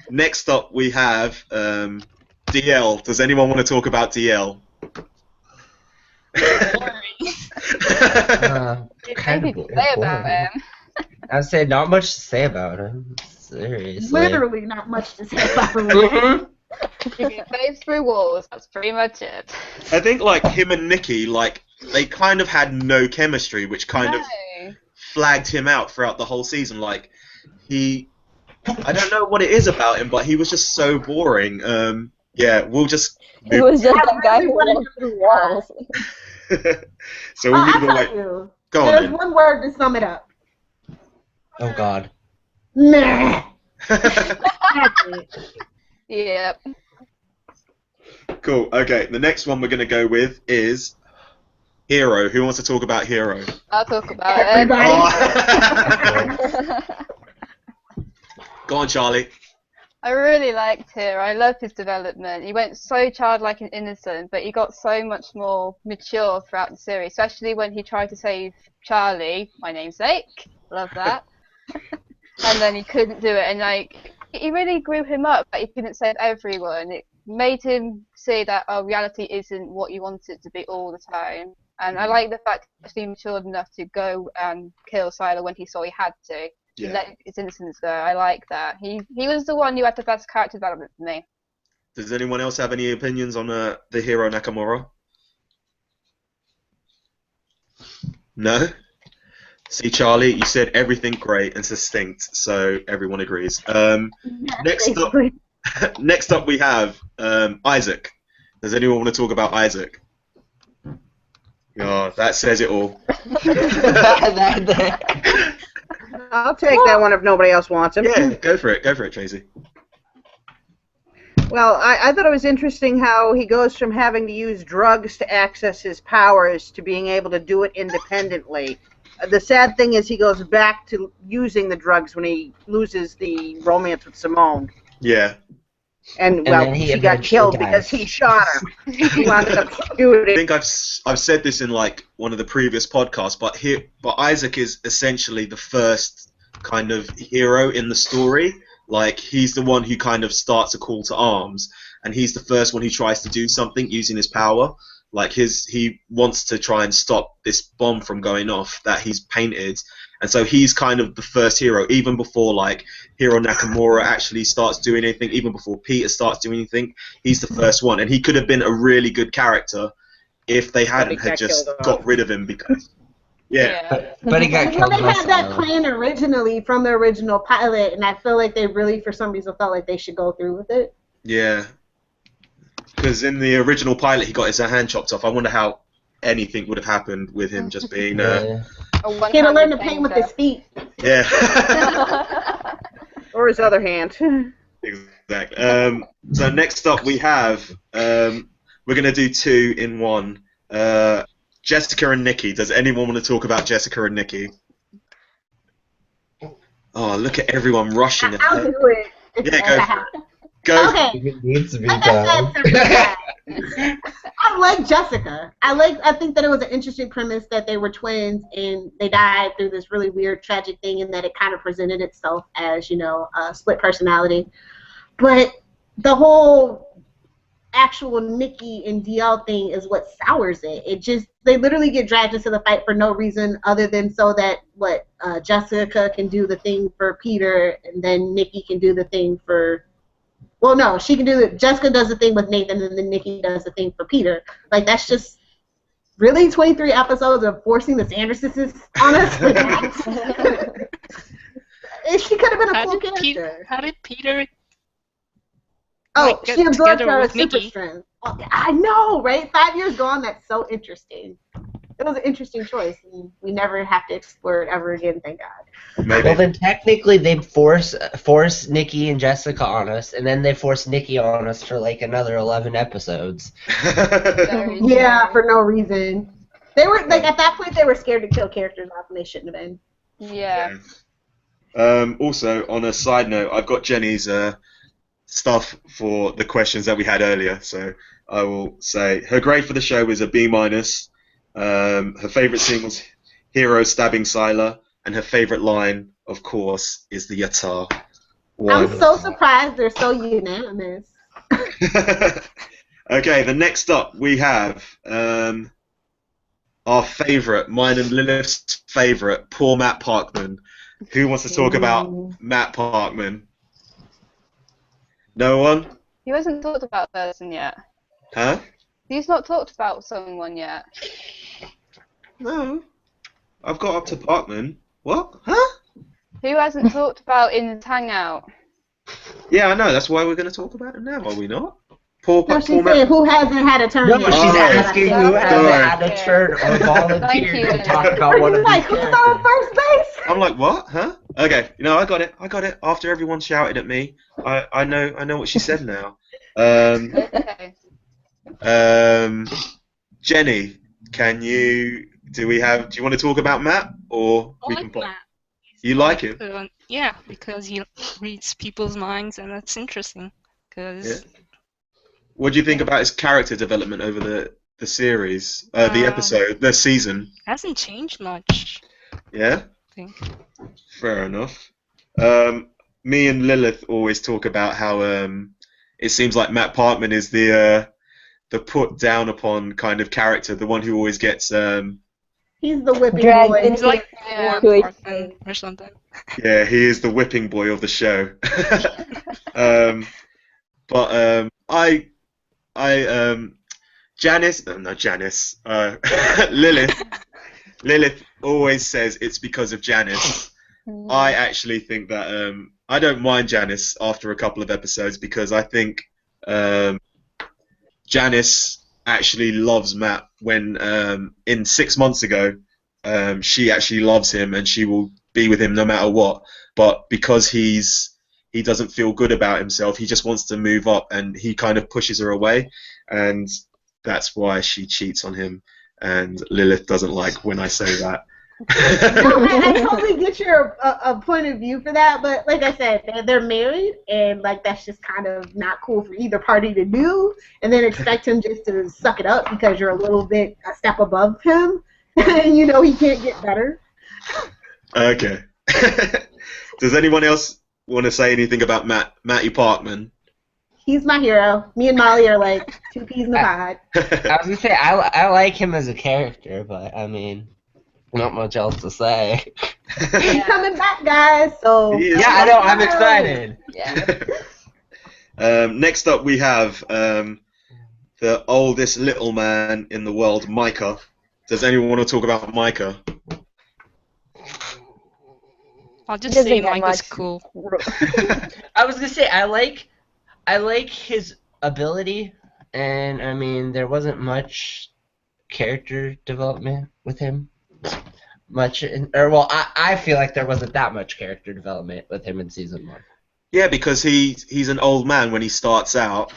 Next up, we have DL. Does anyone want to talk about DL? Kind of Anything to say about boring. him? I'd say not much to say about him. Seriously. Literally not much to say about him. Mhm. You get phased through walls. That's pretty much it. I think like him and Nikki, like they kind of had no chemistry, which kind of No. flagged him out throughout the whole season. Like I don't know what it is about him, but he was just so boring. Yeah, we'll just. He was just that guy who walked through walls. So we'll I'll move tell away. you. Go on There's then. one word to sum it up. Oh God. Meh. That's it. Yep. Cool. Okay, the next one we're gonna go with is Hero. Who wants to talk about Hero? I'll talk about it. Everybody. Oh. Go on, Charlie. I really liked Hero. I loved his development. He went so childlike and innocent, but he got so much more mature throughout the series, especially when he tried to save Charlie, my namesake. Love that. And then he couldn't do it, and like he really grew him up. But he couldn't save everyone. It made him see that reality isn't what you want it to be all the time. And I like the fact that he matured enough to go and kill Silo when he saw he had to. He Yeah. let his innocence go. I like that. He was the one who had the best character development for me. Does anyone else have any opinions on the Hero Nakamura? No? See, Charlie, you said everything great and succinct, so everyone agrees. Next up we have Isaac. Does anyone want to talk about Isaac? Oh, that says it all. I'll take that one if nobody else wants it. Yeah, go for it, Tracy. Well, I thought it was interesting how he goes from having to use drugs to access his powers to being able to do it independently. The sad thing is he goes back to using the drugs when he loses the romance with Simone. Yeah. And well, then he she got eventually killed dies. because he shot her. He wound up I shooting. think I've said this in like one of the previous podcasts, but Isaac is essentially the first kind of hero in the story. Like he's the one who kind of starts a call to arms, and he's the first one who tries to do something using his power. Like he wants to try and stop this bomb from going off that he's painted, and so he's kind of the first hero, even before like Hiro Nakamura actually starts doing anything, even before Peter starts doing anything. He's the first one, and he could have been a really good character if they hadn't had just got rid of him because. Yeah. But he got Well, killed. they by had that Silo. plan originally from the original pilot, and I feel like they really, for some reason, felt like they should go through with it. Yeah. Because in the original pilot, he got his hand chopped off. I wonder how anything would have happened with him just being. Yeah. He had to learn to paint with his feet. Yeah. Or his other hand. Exactly. So next up we have we're gonna do 2 in 1. Jessica and Nikki. Does anyone want to talk about Jessica and Nikki? Oh, look at everyone rushing. I'll do it. Yeah, go for it. Go. Okay. If it needs to be Like done. I said, I like Jessica. I think that it was an interesting premise that they were twins and they died through this really weird, tragic thing, and that it kind of presented itself as, a split personality. But the whole actual Nikki and DL thing is what sours it. They literally get dragged into the fight for no reason other than so that Jessica can do the thing for Peter, and then Nikki can do the thing for. Well, no, she can do it. Jessica does the thing with Nathan, and then Nikki does the thing for Peter. Like, that's just really 23 episodes of forcing the Sandersons on us. She could have been a cool character. How did Peter? Oh, get she absorbed together her with super Nikki? strength. Oh, I know, right? 5 years gone, that's so interesting. It was an interesting choice, and we never have to explore it ever again, thank God. Maybe. Well, then technically they force Nikki and Jessica on us, and then they force Nikki on us for like another 11 episodes. Yeah, for no reason. They were like at that point they were scared to kill characters off, and they shouldn't have been. Yeah. Also, on a side note, I've got Jenny's stuff for the questions that we had earlier. So I will say her grade for the show was a B minus. Her favourite scene was Hero stabbing Sylar, and her favourite line, of course, is the yatar. I'm so surprised they're so unanimous. Okay, the next up we have our favourite, mine and Lilith's favourite, poor Matt Parkman. Who wants to talk about Matt Parkman? No one? He hasn't talked about a person yet. Huh? He's not talked about someone yet. No. I've got up to Parkman. What? Huh? Who hasn't talked about in his hangout? Yeah, I know. That's why we're going to talk about it now, are we not? Poor No, she's Matt. saying who hasn't had a turn No, yet. she's asking who hasn't had a turn or Thank volunteered you. to talk about one of Like, these who's on characters. first base? I'm like, what? Huh? Okay, I got it. I got it. After everyone shouted at me, I know what she said now. Okay. Jenny, do you want to talk about Matt, or we I can like pop? Matt. You like him? Yeah, because he reads people's minds, and that's interesting. Because What do you think about his character development over the series, the episode, the season? hasn't changed much. Yeah. I think. Fair enough. Me and Lilith always talk about how it seems like Matt Parkman is the put down upon kind of character, the one who always gets He's the whipping Dragged boy. He's like Yeah. more Parkman or something. yeah, he is the whipping boy of the show. Janice, Lilith always says it's because of Janice. I actually think that I don't mind Janice after a couple of episodes, because I think Janice actually loves Matt when in 6 months ago she actually loves him and she will be with him no matter what, but because he doesn't feel good about himself, he just wants to move up and he kind of pushes her away, and that's why she cheats on him, and Lilith doesn't like when I say that. I totally get your point of view for that, but like I said, they're married, and like that's just kind of not cool for either party to do, and then expect him just to suck it up because you're a step above him, and you know he can't get better. Okay. Does anyone else want to say anything about Matty Parkman? He's my hero. Me and Molly are like two peas in the pod. I was gonna say I like him as a character, but I mean, not much else to say. He's coming back, guys. So Yeah, I know. I'm excited. Yeah. Next up, we have the oldest little man in the world, Micah. Does anyone want to talk about Micah? I'll just Doesn't say get Micah's much. cool. I was gonna say I like his ability, and I mean there wasn't much character development with him. I feel like there wasn't that much character development with him in season 1. Yeah, because he's an old man when he starts out,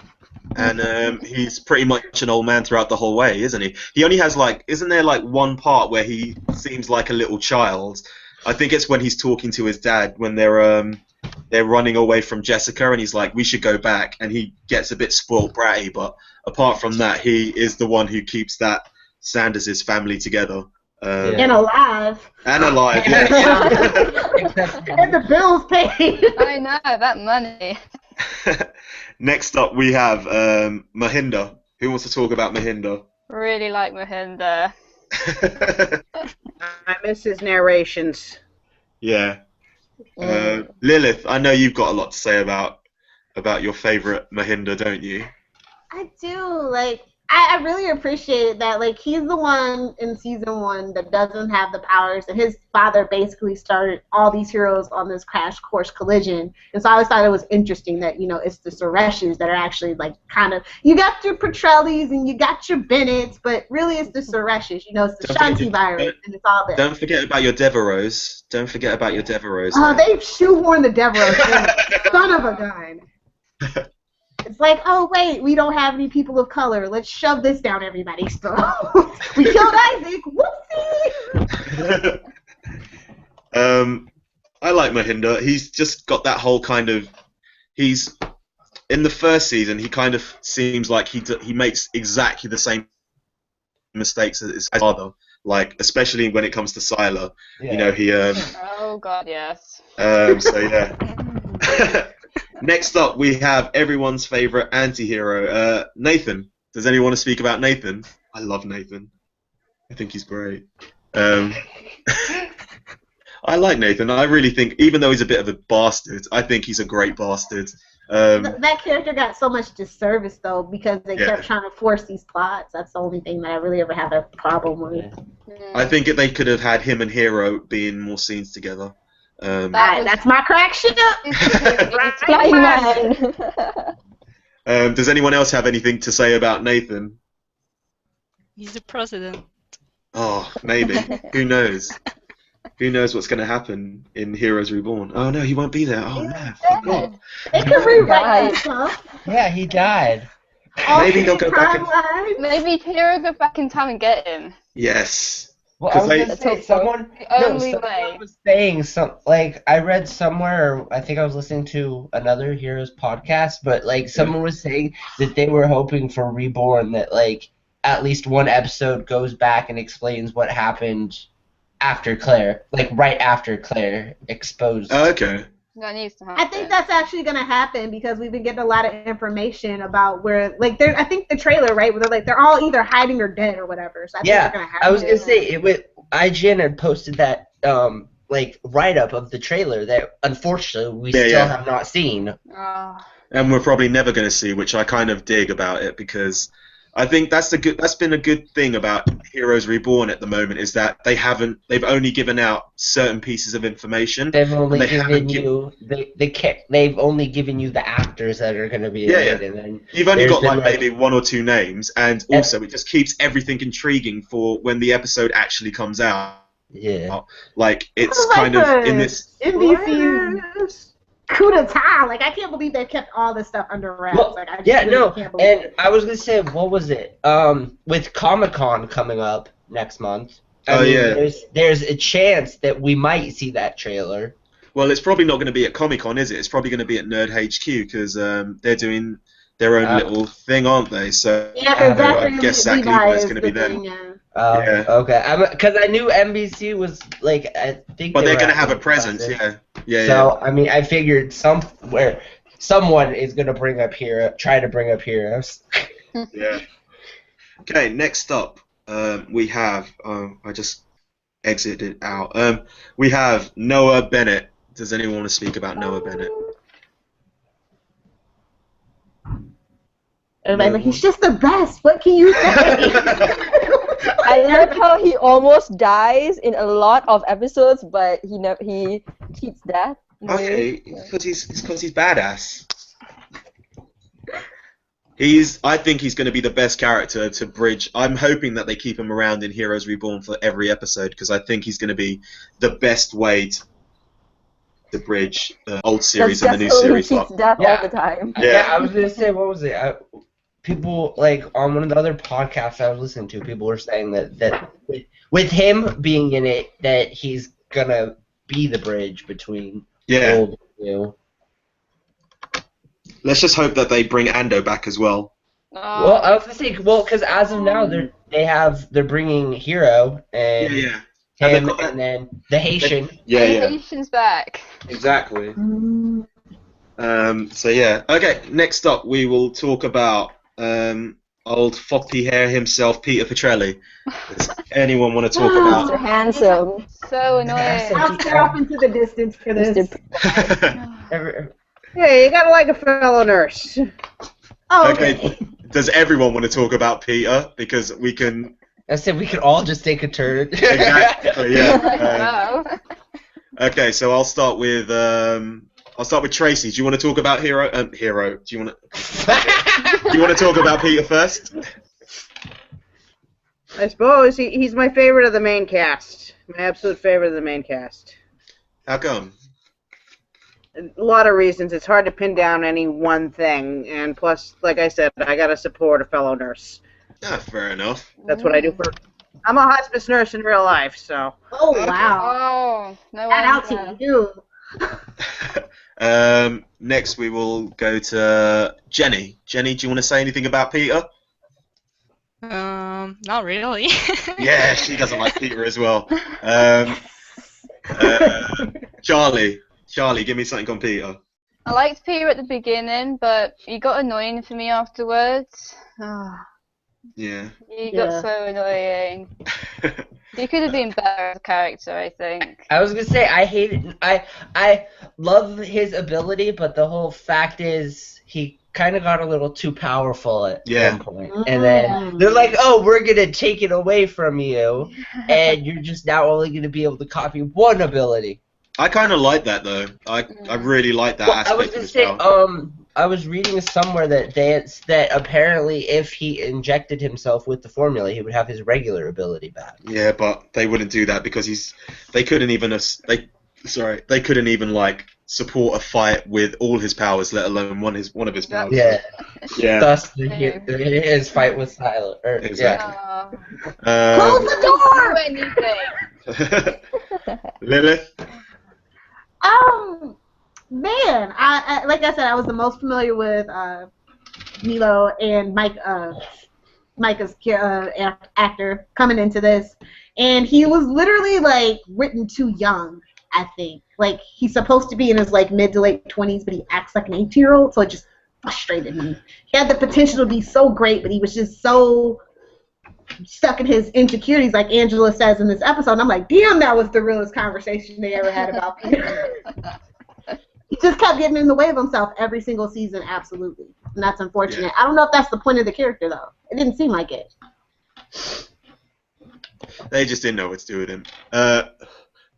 and he's pretty much an old man throughout the whole way, isn't he? He only has isn't there one part where he seems like a little child? I think it's when he's talking to his dad when they're running away from Jessica, and he's like, we should go back, and he gets a bit spoiled bratty, but apart from that, he is the one who keeps that Sanders' family together. And alive. And alive, yeah. And the bills paid. I know, that money. Next up, we have Mahinda. Who wants to talk about Mahinda? Really like Mahinda. I miss his narrations. Yeah. Lilith, I know you've got a lot to say about your favourite Mahinda, don't you? I do. I really appreciate that. He's the one in season 1 that doesn't have the powers, and his father basically started all these heroes on this crash course collision. And so I always thought it was interesting that, it's the Sureshes that are actually, you got your Petrellis and you got your Bennetts, but really it's the Sureshes. It's the Shanti virus, and it's all that. Don't forget about your Devereaux. Don't forget about your Devereaux. Oh, they've shoehorned the Devereaux in. Son of a gun. It's like, oh, wait, we don't have any people of color. Let's shove this down everybody's throat. We killed Isaac. Whoopsie! I like Mahinda. He's just got that whole kind of... in the first season, he kind of seems like he makes exactly the same mistakes as his father. Like, especially when it comes to Sylar. Yeah. You know, he Oh God, yes. so yeah. Next up, we have everyone's favorite anti-hero, Nathan. Does anyone want to speak about Nathan? I love Nathan. I think he's great. I like Nathan. I really think, even though he's a bit of a bastard, I think he's a great bastard. That character got so much disservice though because they Yeah. kept trying to force these plots. That's the only thing that I really ever had a problem with. I think they could have had him and Hero be in more scenes together. That's my crack shit up. Flying man. Does anyone else have anything to say about Nathan? He's the president. Oh, maybe. Who knows? Who knows what's going to happen in Heroes Reborn? Oh no, he won't be there. Oh man, forgot. They can rewrite stuff. Yeah, he died. Maybe they'll go back and... Maybe Hero go back in time and get him. Yes. Well, I was Because gonna say someone only way. was saying like I read somewhere, or I think I was listening to another Heroes podcast, but like someone was saying that they were hoping for Reborn that like at least one episode goes back and explains what happened after Claire, like right after Claire exposed. Okay. That needs to happen. I think that's actually gonna happen because we've been getting a lot of information about where, like, I think the trailer, right, where they're all either hiding or dead or whatever. So I think Yeah, they're gonna happen. I was gonna say IGN had posted that like write up of the trailer that unfortunately we still have not seen. And we're probably never going to see, which I kind of dig about it because I think that's been a good thing about Heroes Reborn at the moment is that they've only given out certain pieces of information. They've only given you they've only given you the actors that are going to be in it, and then you've only got like maybe one or two names, and also it just keeps everything intriguing for when the episode actually comes out. Yeah, like it's kind of in this NBC's coup d'etat. Like I can't believe they kept all this stuff under wraps. Well, like I just yeah, really no, can't believe and it. I was gonna say, what was it? With Comic-Con coming up next month, I mean, there's a chance that we might see that trailer. Well, it's probably not going to be at Comic-Con, is it? It's probably going to be at Nerd HQ because they're doing their own little thing, aren't they? So I guess Zach Levi is going to be there. Okay. Because I knew NBC was like, I think. But they're going to have a presence, yeah. So I mean, I figured someone is going to try to bring up Heroes. Yeah. Okay. Next up, we have. I just exited out. We have Noah Bennett. Does anyone want to speak about Noah Bennett? Everybody's like, he's just the best. What can you say? I love how he almost dies in a lot of episodes, but he cheats death. Okay, because he's badass. I think he's going to be the best character to bridge. I'm hoping that they keep him around in Heroes Reborn for every episode because I think he's going to be the best way to bridge the old series and the new series. He cheats death all the time. Yeah, I was going to say, what was it? People, like, on one of the other podcasts I was listening to, people were saying that with him being in it, that he's going to be the bridge between old and new. Let's just hope that they bring Ando back as well. Well, I was going to say, because as of now, they're bringing Hero and him and then the Haitian. The Haitian's back. Exactly. So yeah. Okay, next up we will talk about old floppy hair himself, Peter Petrelli. Does anyone want to talk about Mr. Handsome? So annoying. I'll stare off into the distance for this. Hey, you gotta like a fellow nurse. Oh, okay. Does everyone want to talk about Peter? Because we can. I said we could all just take a turn. Exactly. Yeah. Okay, so I'll start with Tracy. Do you want to talk about Hero? Hero. Do you want to talk about Peter first? I suppose he's my favorite of the main cast. My absolute favorite of the main cast. How come? A lot of reasons. It's hard to pin down any one thing, and plus, like I said, I gotta support a fellow nurse. Ah, fair enough. That's what I do I'm a hospice nurse in real life, so. Oh wow! Oh, no. Shout out to you. Next, we will go to Jenny. Jenny, do you want to say anything about Peter? Not really. Yeah, she doesn't like Peter as well. Charlie, give me something on Peter. I liked Peter at the beginning, but he got annoying for me afterwards. Yeah. He got so annoying. He could have been better as a character, I think. I was gonna say I love his ability, but the whole fact is he kind of got a little too powerful at one point, and then they're like, "Oh, we're gonna take it away from you, and you're just now only gonna be able to copy one ability." I kind of like that though. I really like that aspect. I was gonna say, I was reading somewhere that apparently if he injected himself with the formula, he would have his regular ability back. Yeah, but they wouldn't do that because they couldn't even like support a fight with all his powers, let alone one of his powers. Yeah. Yeah. Thus, his fight with Tyler. Exactly. Close the door! Lilith. Man, I like I said, I was the most familiar with Milo and Micah's actor coming into this, and he was literally like written too young. I think like he's supposed to be in his like mid to late 20s, but he acts like an 18-year-old, so it just frustrated me. He had the potential to be so great, but he was just so stuck in his insecurities, like Angela says in this episode. And I'm like, damn, that was the realest conversation they ever had about Peter. He just kept getting in the way of himself every single season, absolutely. And that's unfortunate. Yeah. I don't know if that's the point of the character, though. It didn't seem like it. They just didn't know what to do with him.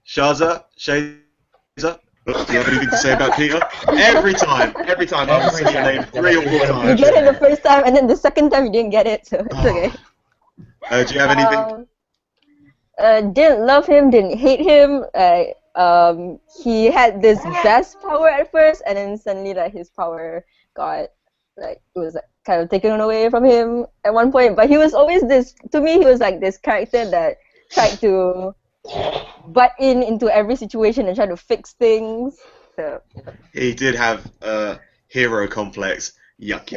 Shaza, do you have anything to say about Peter? Every time I was saying your name 3 or 4 times. You get it the first time, and then the second time you didn't get it, so it's okay. Do you have anything? Didn't love him, didn't hate him. He had this best power at first, and then suddenly like his power got like it was like, kind of taken away from him at one point. But he was always this. To me, he was like this character that tried to butt into every situation and try to fix things. So he did have a hero complex. Yuck.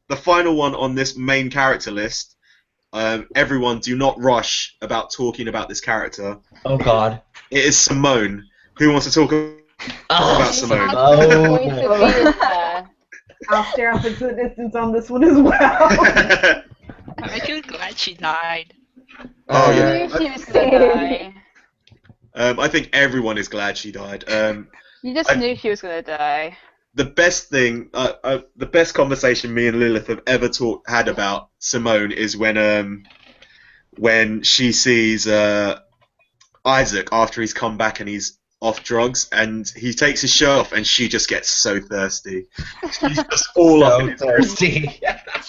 The final one on this main character list. Everyone, do not rush about talking about this character. Oh God. It is Simone. Who wants to talk about Simone? I'll stare off into the distance on this one as well. I'm actually glad she died. Oh yeah. I knew she was gonna die. I think everyone is glad she died. You just knew she was gonna die. The best thing, the best conversation me and Lilith have ever had about Simone is when she sees Isaac after he's come back and he's off drugs, and he takes his shirt off, and she just gets so thirsty. She's just all so thirsty.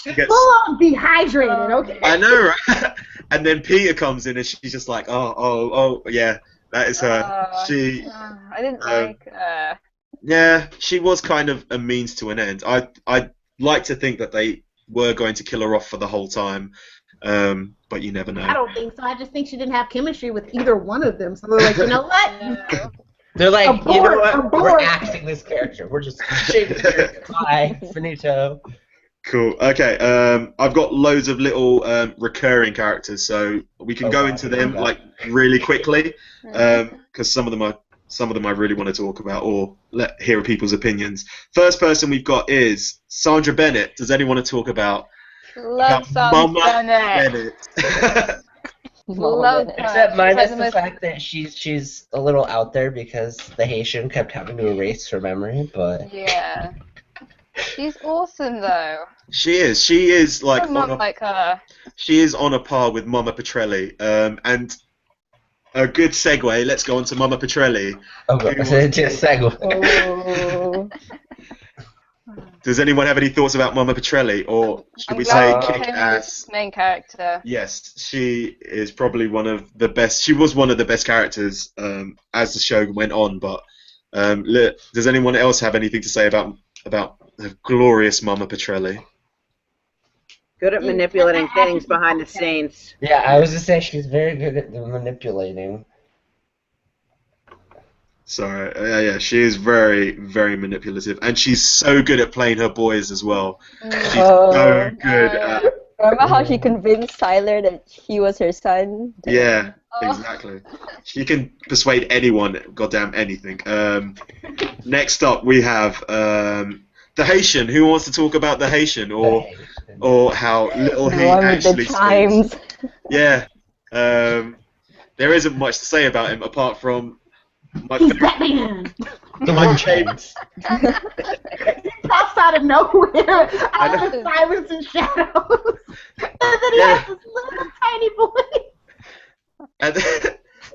Full on dehydrated. Okay. I know, right? And then Peter comes in, and she's just like, oh, yeah, that is her. I didn't like her. Yeah, she was kind of a means to an end. I'd like to think that they were going to kill her off for the whole time, but you never know. I don't think so. I just think she didn't have chemistry with either one of them. So they're like, you know what? They're like, Abort, you know what? abort. We're axing this character. We're just shaving the character. Bye. Finito. Cool. Okay. I've got loads of little recurring characters, so we can go into them like really quickly, because some of them I really want to talk about or hear people's opinions. First person we've got is Sandra Bennett. Does anyone want to talk about Sandra Bennett? Love her. Except minus the fact that she's a little out there because the Haitian kept having to erase her memory, but yeah, she's awesome though. She is like like her. She is on a par with Mama Petrelli, and a good segue. Let's go on to Mama Petrelli. Okay, just segue. Does anyone have any thoughts about Mama Petrelli, or should we say kick-ass? Main character. Yes, she is probably one of the best. She was one of the best characters as the show went on. But does anyone else have anything to say about the glorious Mama Petrelli? Good at manipulating things behind the scenes. Yeah, I was just saying she's very good at the manipulating. Sorry, yeah, she is very, very manipulative, and she's so good at playing her boys as well. She's so good at, Remember how she convinced Tyler that he was her son? yeah, Oh. exactly. She can persuade anyone, goddamn anything. Next up, we have the Haitian. Who wants to talk about the Haitian, or how little The he one with the actually speaks? chimes. Yeah, there isn't much to say about him apart from my He's favorite. Batman. The wind chimes. He pops out of nowhere, out of silence and shadows, and then he has this little tiny voice.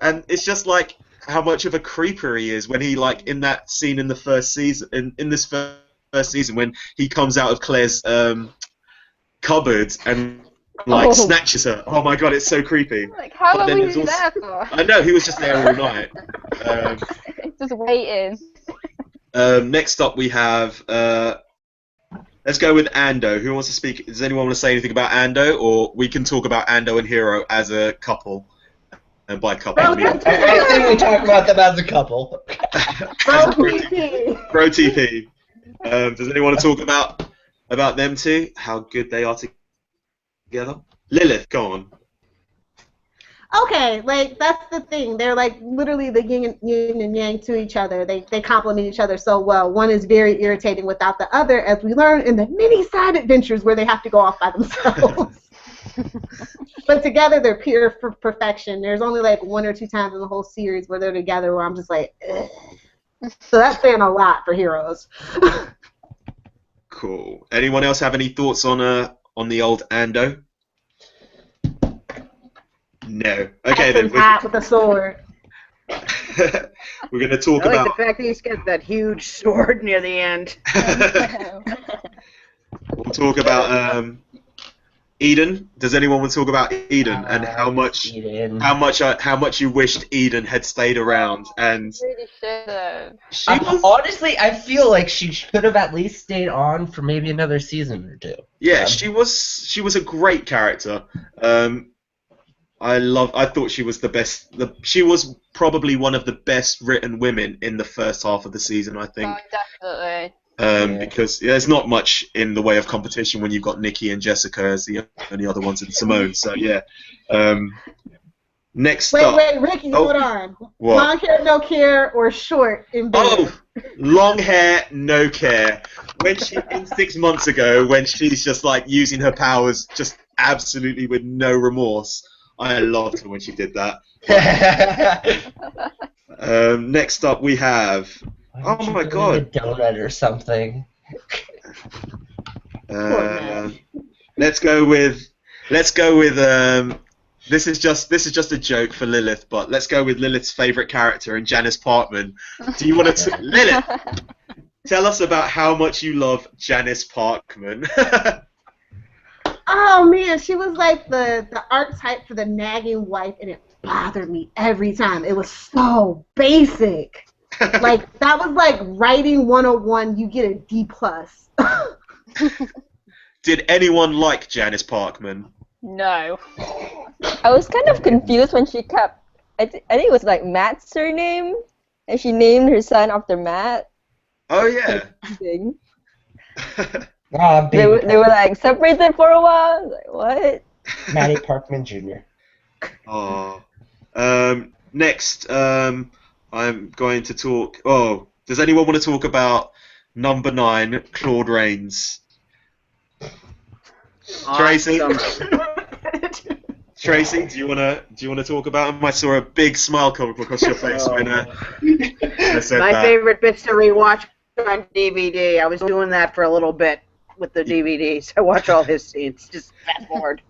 And it's just like how much of a creeper he is when he like in that scene in the first season in this first season when he comes out of Claire's cupboard and like snatches her. Oh my god, it's so creepy. Like, how long then were there's you also- there for? I know, he was just there all night. Just waiting. Next up we have let's go with Ando. Who wants to speak? Does anyone want to say anything about Ando, or we can talk about Ando and Hero as a couple? And by couple, I mean I think we talk about them as a couple. Bro TP. Bro TP. Does anyone want to talk about them two? How good they are together? Lilith, go on. Okay, like that's the thing. They're like literally the yin and yang to each other. They complement each other so well. One is very irritating without the other, as we learn in the many side adventures where they have to go off by themselves. But together they're pure perfection. There's only like 1 or 2 times in the whole series where they're together where I'm just like, ugh. So that's saying a lot for Heroes. Cool. Anyone else have any thoughts on the old Ando? No. Okay then. Hot with a sword. We're going to talk I like about. the fact that he's got that huge sword near the end. We'll talk about Eden. Does anyone want to talk about Eden and how much you wished Eden had stayed around? And Really should have. Honestly, I feel like she should have at least stayed on for maybe another season or 2. yeah, she was a great character. I thought she was the best. She was probably one of the best written women in the first half of the season, I think. Oh, definitely. Because there's not much in the way of competition when you've got Nikki and Jessica as the only other ones, and Simone. So yeah. Next up. Wait, Ricky, hold on. What? Long hair, no care, or short in bed? Oh, long hair, no care. When she, 6 months ago, when she's just like using her powers just absolutely with no remorse. I loved her when she did that. Next up we have. Oh my god! A donut or something. Let's go with. This is just a joke for Lilith, but let's go with Lilith's favorite character in Janice Parkman. Do you want to Lilith? Tell us about how much you love Janice Parkman. Oh man, she was like the archetype for the nagging wife, and it bothered me every time. It was so basic. Like that was like writing 101. You get a D+. Did anyone like Janice Parkman? No. I was kind of confused when she kept. I think it was like Matt's surname, and she named her son after Matt. Oh yeah. Thing. Ah, They were like separated for a while. I was like, what? Matty Parkman Jr. Oh. Next, I'm going to talk. Oh, does anyone want to talk about number 9, Claude Rains? Tracy. Tracy, do you wanna talk about him? I saw a big smile come across your face when I said My that. favorite bits to rewatch on DVD. I was doing that for a little bit with the DVDs. I watch all his scenes. Just fast forward.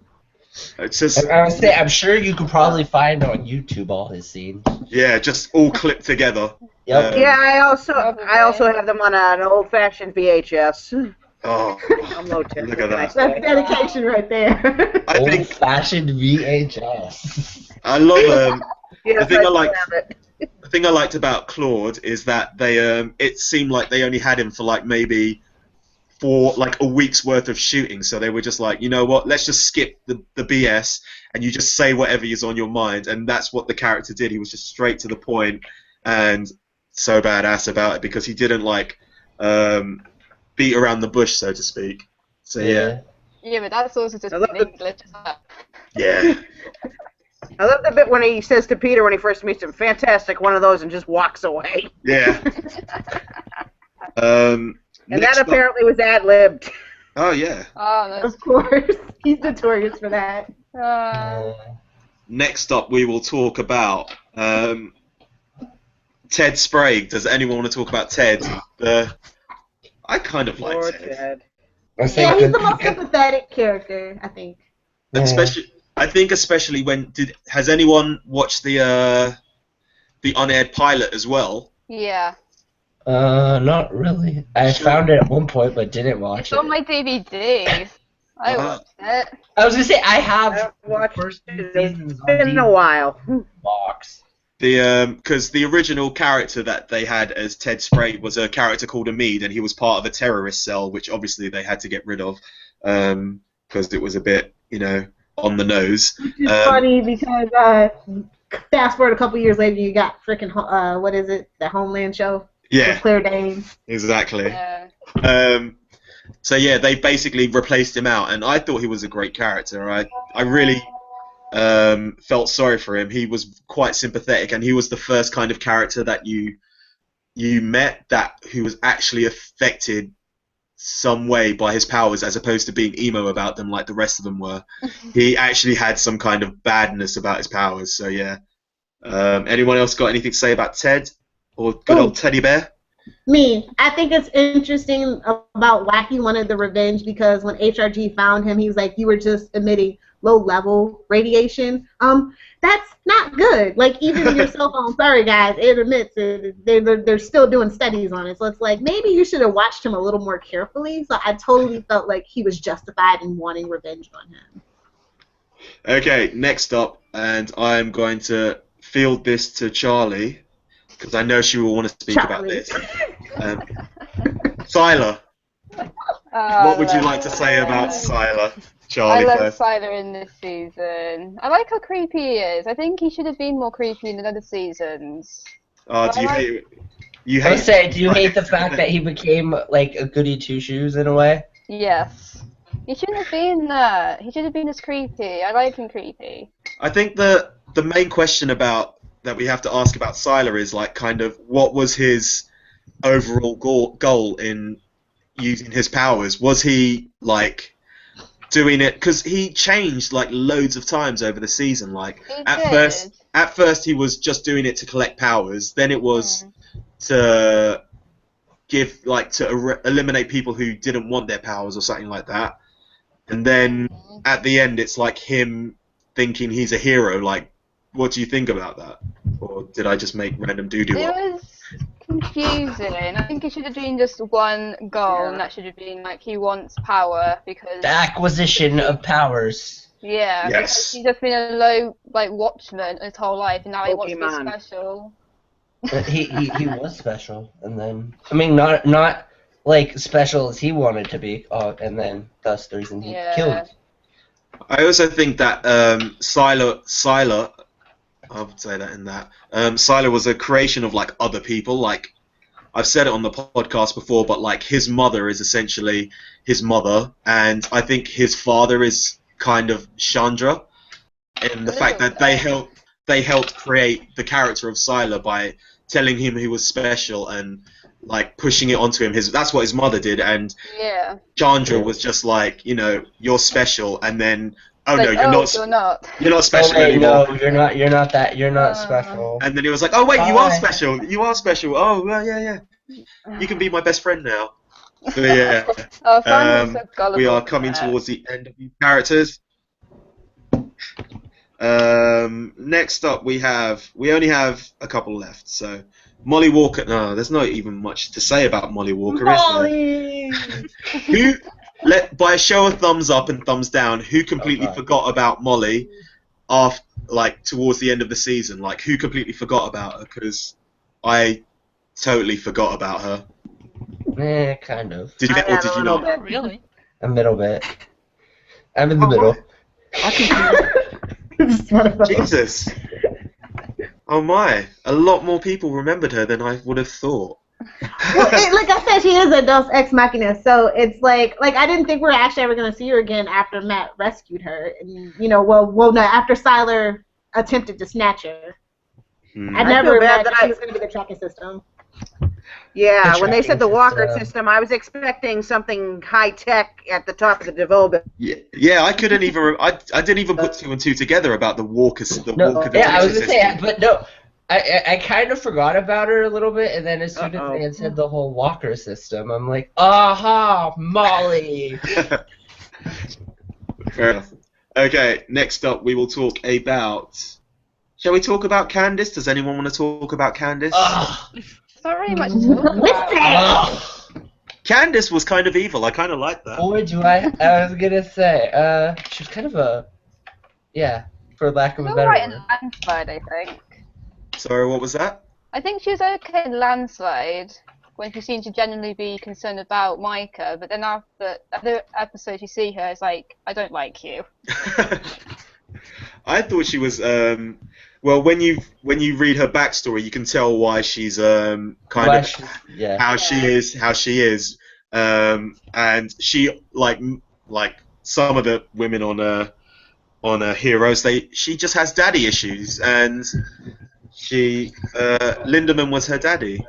It's just I'm sure you could probably find on YouTube all his scenes. yeah, just all clipped together. Yep. Yeah, I also have them on an old-fashioned VHS. Oh, I'm low tech. look at that. That's dedication right there. I think Old-fashioned VHS. I love Yes, thing I liked- have it. the thing I liked about Claude is that they it seemed like they only had him for like maybe for like a week's worth of shooting, so they were just like, you know what, let's just skip the BS and you just say whatever is on your mind, and that's what the character did. He was just straight to the point, and so badass about it because he didn't like beat around the bush, so to speak. So yeah. Yeah, but that's also just I love in the- English as well. Yeah. I love the bit when he says to Peter when he first meets him, "Fantastic, one of those," and just walks away. Yeah. And that Next up- apparently was ad-libbed. Oh yeah. Oh, no. Of course. He's notorious for that. Next up, we will talk about Ted Sprague. Does anyone want to talk about Ted? I kind of like Poor Ted. Ted. Yeah, he's the most sympathetic character, I think. Especially when has anyone watched the unaired pilot as well? Yeah. Not really. I found it at one point, but didn't watch It's it. on my DVDs. I watched it. I was gonna say I have I've watched the first it. few It's seasons on been a DVD while. box. Because the original character that they had as Ted Sprague was a character called Amid, and he was part of a terrorist cell, which obviously they had to get rid of because it was a bit, on the nose. Which is funny because fast forward a couple years later, you got freaking what is it? The Homeland show. Yeah. With Claire Danes. Exactly. Yeah. So yeah, they basically replaced him out, and I thought he was a great character. I really felt sorry for him. He was quite sympathetic, and he was the first kind of character that you met who was actually affected some way by his powers, as opposed to being emo about them like the rest of them were. He actually had some kind of badness about his powers. So yeah. Anyone else got anything to say about Ted or good old Teddy Bear? Me. I think it's interesting about Wacky wanted the revenge because when HRG found him, he was like, you were just emitting low-level radiation. That's not good. Like, even your cell phone, sorry guys, it emits it. They're still doing studies on it. So it's like, maybe you should have watched him a little more carefully. So I totally felt like he was justified in wanting revenge on him. Okay, next up, and I'm going to field this to Charlie, because I know she will want to speak about this. Sylar. What would you like to say about Sylar? Charlie I love first. Sylar in this season. I like how creepy he is. I think he should have been more creepy in the other seasons. Oh, do you hate? You I would hate? say, do you hate the fact that he became like a goody two shoes in a way? Yes. He shouldn't have been that. He should have been as creepy. I like him creepy. I think the main question that we have to ask about Sylar is like kind of what was his overall goal in using his powers? Was he like doing it because he changed like loads of times over the season? Like at first he was just doing it to collect powers. Then it was to give eliminate people who didn't want their powers or something like that. And then at the end it's like him thinking he's a hero. Like, what do you think about that? Or did I just make random doo-doo up? It was confusing. I think it should have been just one goal, and that should have been like he wants power because The acquisition of powers. yeah, Yes. because he's just been a low watchman his whole life, and now he wants to be Pokemon. special. He was special, and then not like special as he wanted to be, and then that's the reason he killed. I also think that Sylar, I would say that in that Sylar was a creation of like other people. Like I've said it on the podcast before, but like his mother is essentially his mother, and I think his father is kind of Chandra, in the fact that they helped create the character of Sylar by telling him he was special and like pushing it onto him. That's what his mother did, and Chandra was just like, you're special, and then you're not special anymore. No, you're not special. And then he was like, oh wait, you are special. Oh well, yeah. You can be my best friend now. So yeah, we are coming towards the end of these characters. Next up, we only have a couple left. So Molly Walker. No, there's not even much to say about Molly Walker, is there? By a show of thumbs up and thumbs down, who completely forgot about Molly towards the end of the season? Like, who completely forgot about her? Because I totally forgot about her. Kind of. Did you or did you not? Not really. A little bit. I'm in the middle. Jesus. Oh my! A lot more people remembered her than I would have thought. Well, like I said, she is a Deus Ex Machina, so it's like I didn't think we were actually ever going to see her again after Matt rescued her, and well, no, after Siler attempted to snatch her. I I never feel bad imagined that she I. was going to be the tracking system. Yeah, when they tracking said the walker system. system, I was expecting something high tech at the top of the development. Yeah. I couldn't even. I didn't even put two and two together about the Walker No, yeah, I was detection gonna say, system. but no, I kind of forgot about her a little bit, and then as soon as they had said the whole Walker system, I'm like, aha, Molly. Fair enough. Okay, next up we will talk about. Shall we talk about Candace? Does anyone want to talk about Candace? It's not really much to talk about. Candace was kind of evil. I kind of liked that. Boy, do I was gonna say, she was kind of a, yeah, for lack of a better Alright in word. Landslide, I think. Sorry, what was that? I think she was okay in Landslide when she seemed to genuinely be concerned about Micah, but then after other episodes you see her, it's like, I don't like you. I thought she was. Well, when you read her backstory, you can tell why she's kind of how she is, and she like some of the women on her Heroes, she just has daddy issues, and she Lindemann was her daddy,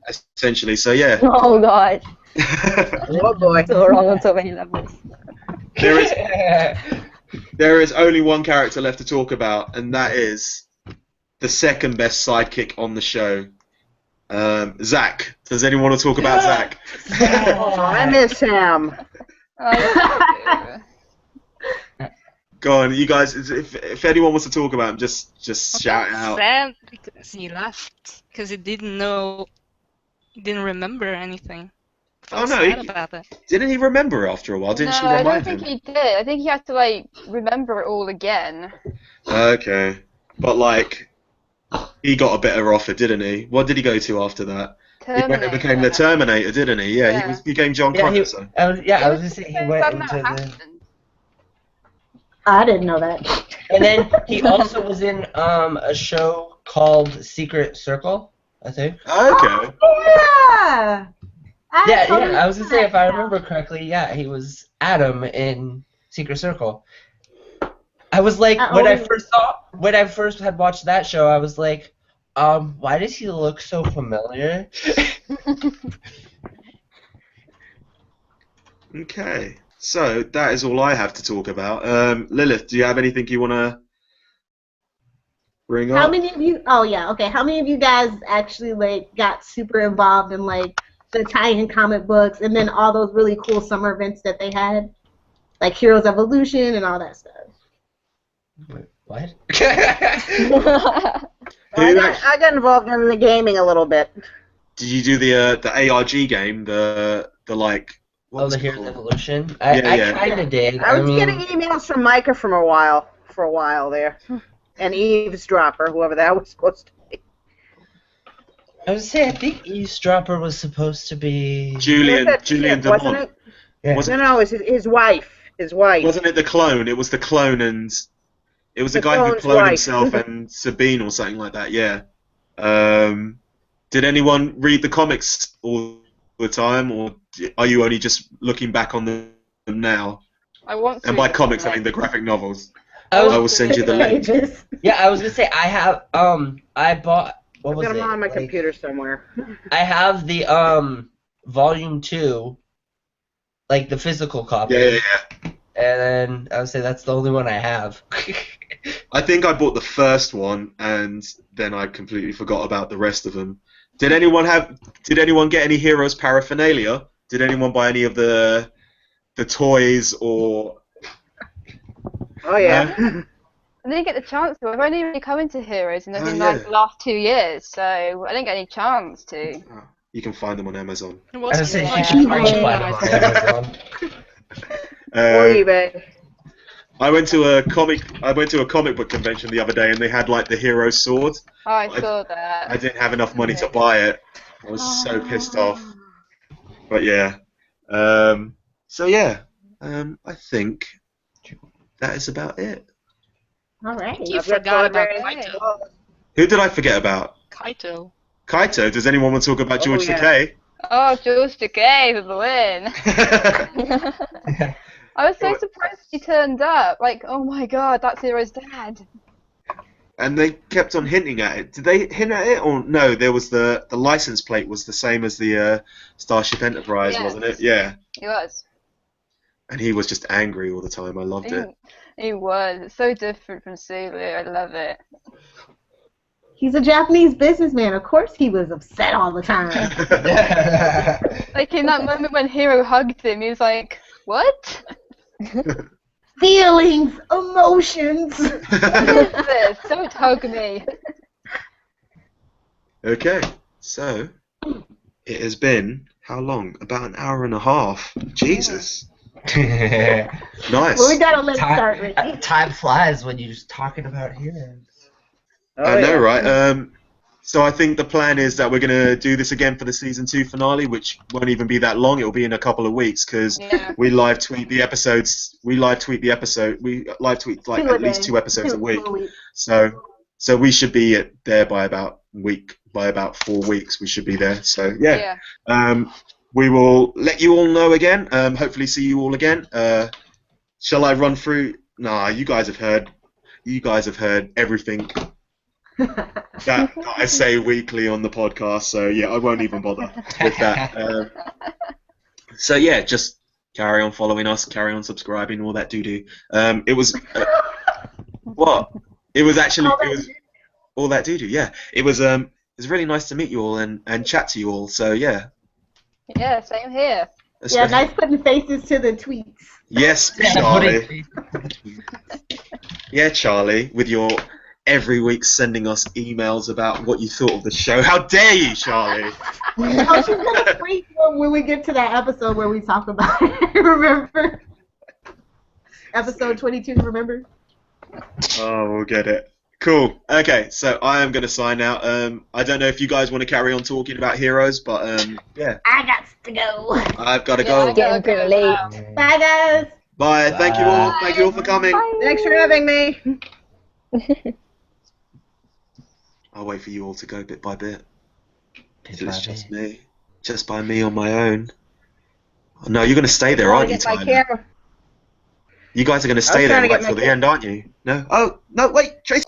essentially. So yeah. Oh god. Oh boy. So wrong on so many levels. There is only one character left to talk about, and that is the second best sidekick on the show, Zach. Does anyone want to talk about Zach? Oh, I miss him. Go on, you guys. If anyone wants to talk about him, just shout it out. Sad because he left because he didn't remember anything. Oh no, didn't he remember after a while? Didn't she remind him? I don't think he did. I think he had to remember it all again. Okay, but he got a better offer, didn't he? What did he go to after that? He became the Terminator, didn't he? Yeah, he became John Connor. I was gonna say he went into the. I didn't know that. And then he also was in a show called Secret Circle, I think. Okay. Yeah. I was gonna say, if I remember correctly, he was Adam in Secret Circle. I was like, when I first had watched that show, I was like, why does he look so familiar? Okay, so that is all I have to talk about. Lilith, do you have anything you want to bring up? How many of you? Oh yeah, okay. How many of you guys actually got super involved in the tie-in comic books, and then all those really cool summer events that they had, like Heroes Evolution and all that stuff? Wait, what? I got involved in the gaming a little bit. Did you do the ARG game? The the Heroes Evolution? I kind of did. I was getting emails from Micah for a while there, and Eavesdropper, whoever that was supposed to be. I was saying, I think Eavesdropper was supposed to be Julian wasn't it? Yeah. No, it was his wife. His wife. Wasn't it the clone? It was the clone, and it was the guy who cloned himself and Sabine or something like that. Yeah. Did anyone read the comics all the time, or are you only just looking back on them now? I want to. And by comics, I mean the graphic novels. I will send you the link. Yeah, I was gonna say I have I bought. What was it? I've got them on my computer somewhere. I have the volume 2, the physical copy. Yeah. And then I would say that's the only one I have. I think I bought the first one, and then I completely forgot about the rest of them. Did anyone get any Heroes paraphernalia? Did anyone buy any of the toys or? Oh yeah. I didn't get the chance to. I've only really come into Heroes in the last 2 years, so I didn't get any chance to. Oh, you can find them on Amazon. I was saying you can find them on Amazon. Or eBay. I went to a comic book convention the other day, and they had the hero sword. Oh, I saw that. I didn't have enough money to buy it. I was so pissed off. But yeah. So yeah. I think that is about it. All right. You forgot about Micah. Who did I forget about? Kaito. Kaito. Does anyone want to talk about George Takei? Oh, George Takei for the win. I was so surprised he turned up. Like, oh my god, that's Hero's dad. And they kept on hinting at it. Did they hint at it, or no? There was the license plate was the same as the Starship Enterprise, wasn't it? Yeah. He was. And he was just angry all the time. I loved it. He was. It's so different from Sulu. I love it. He's a Japanese businessman. Of course he was upset all the time. Like in that moment when Hero hugged him, he was like, what? Feelings, emotions. What is this? Don't hug me. Okay, so it has been how long? About an hour and a half. Jesus. Nice. Well, we gotta let it start, Ricky. Time flies when you're just talking about heroes. I know, right? So I think the plan is that we're going to do this again for the season 2 finale, which won't even be that long. It'll be in a couple of weeks because we live tweet the episodes. We live tweet like at least 2 episodes a week. So we should be there by about 4 weeks. We should be there. So yeah. We will let you all know again. Hopefully see you all again. Shall I run through? Nah, you guys have heard everything that I say weekly on the podcast, so yeah, I won't even bother with that. So yeah, just carry on following us, carry on subscribing, all that doo-doo. It was what? It was all that doo-doo. Yeah, it was really nice to meet you all and chat to you all. So yeah. Yeah, same here. Yeah, nice putting faces to the tweets. Yes, Charlie. Yeah, Charlie, with your every week sending us emails about what you thought of the show. How dare you, Charlie? Oh, she's gonna freak when we get to that episode where we talk about it. Remember? Episode 22, remember? Oh, we'll get it. Cool. Okay, so I am going to sign out. I don't know if you guys want to carry on talking about heroes, but yeah. I got to go. I've got to go. It's getting pretty late. Bye, guys. Bye. Thank you all. Thank you all for coming. Bye. Thanks for having me. I'll wait for you all to go bit by bit. Until it's just me. Just by me on my own. Oh, no, you're going to stay there, aren't you, Tyler? You guys are going to stay there right till the end, aren't you? No? Oh, no, wait, Tracy.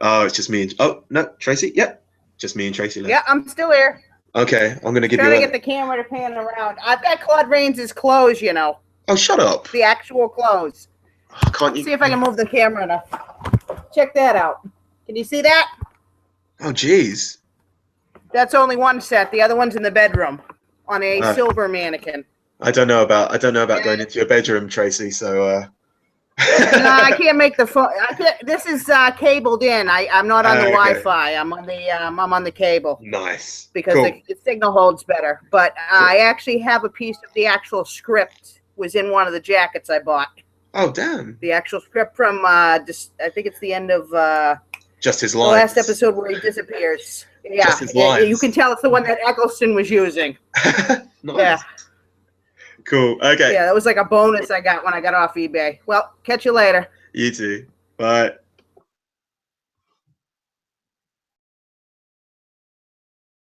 Oh, it's just me and... Oh, no, Tracy? Yep. Just me and Tracy left. Yeah, I'm still here. Okay, I'm going to give you trying to get the camera to pan around. I've got Claude Rains' clothes, you know. Oh, shut up. The actual clothes. Oh, can't you... See if I can move the camera enough. Check that out. Can you see that? Oh, jeez. That's only one set. The other one's in the bedroom on a silver mannequin. I don't know about going into your bedroom, Tracy, so... No, I can't make the phone. This is cabled in. I'm not on the Wi-Fi. I'm on the cable. Nice. Because the signal holds better. But I actually have a piece of the actual script was in one of the jackets I bought. Oh, damn. The actual script from I think it's the end of Just His the Lines. last episode where he disappears. Yeah, Just His Lines. You can tell it's the one that Eccleston was using. Nice. Yeah. Cool. Okay. Yeah, that was like a bonus I got when I got off eBay. Well, catch you later. You too. Bye.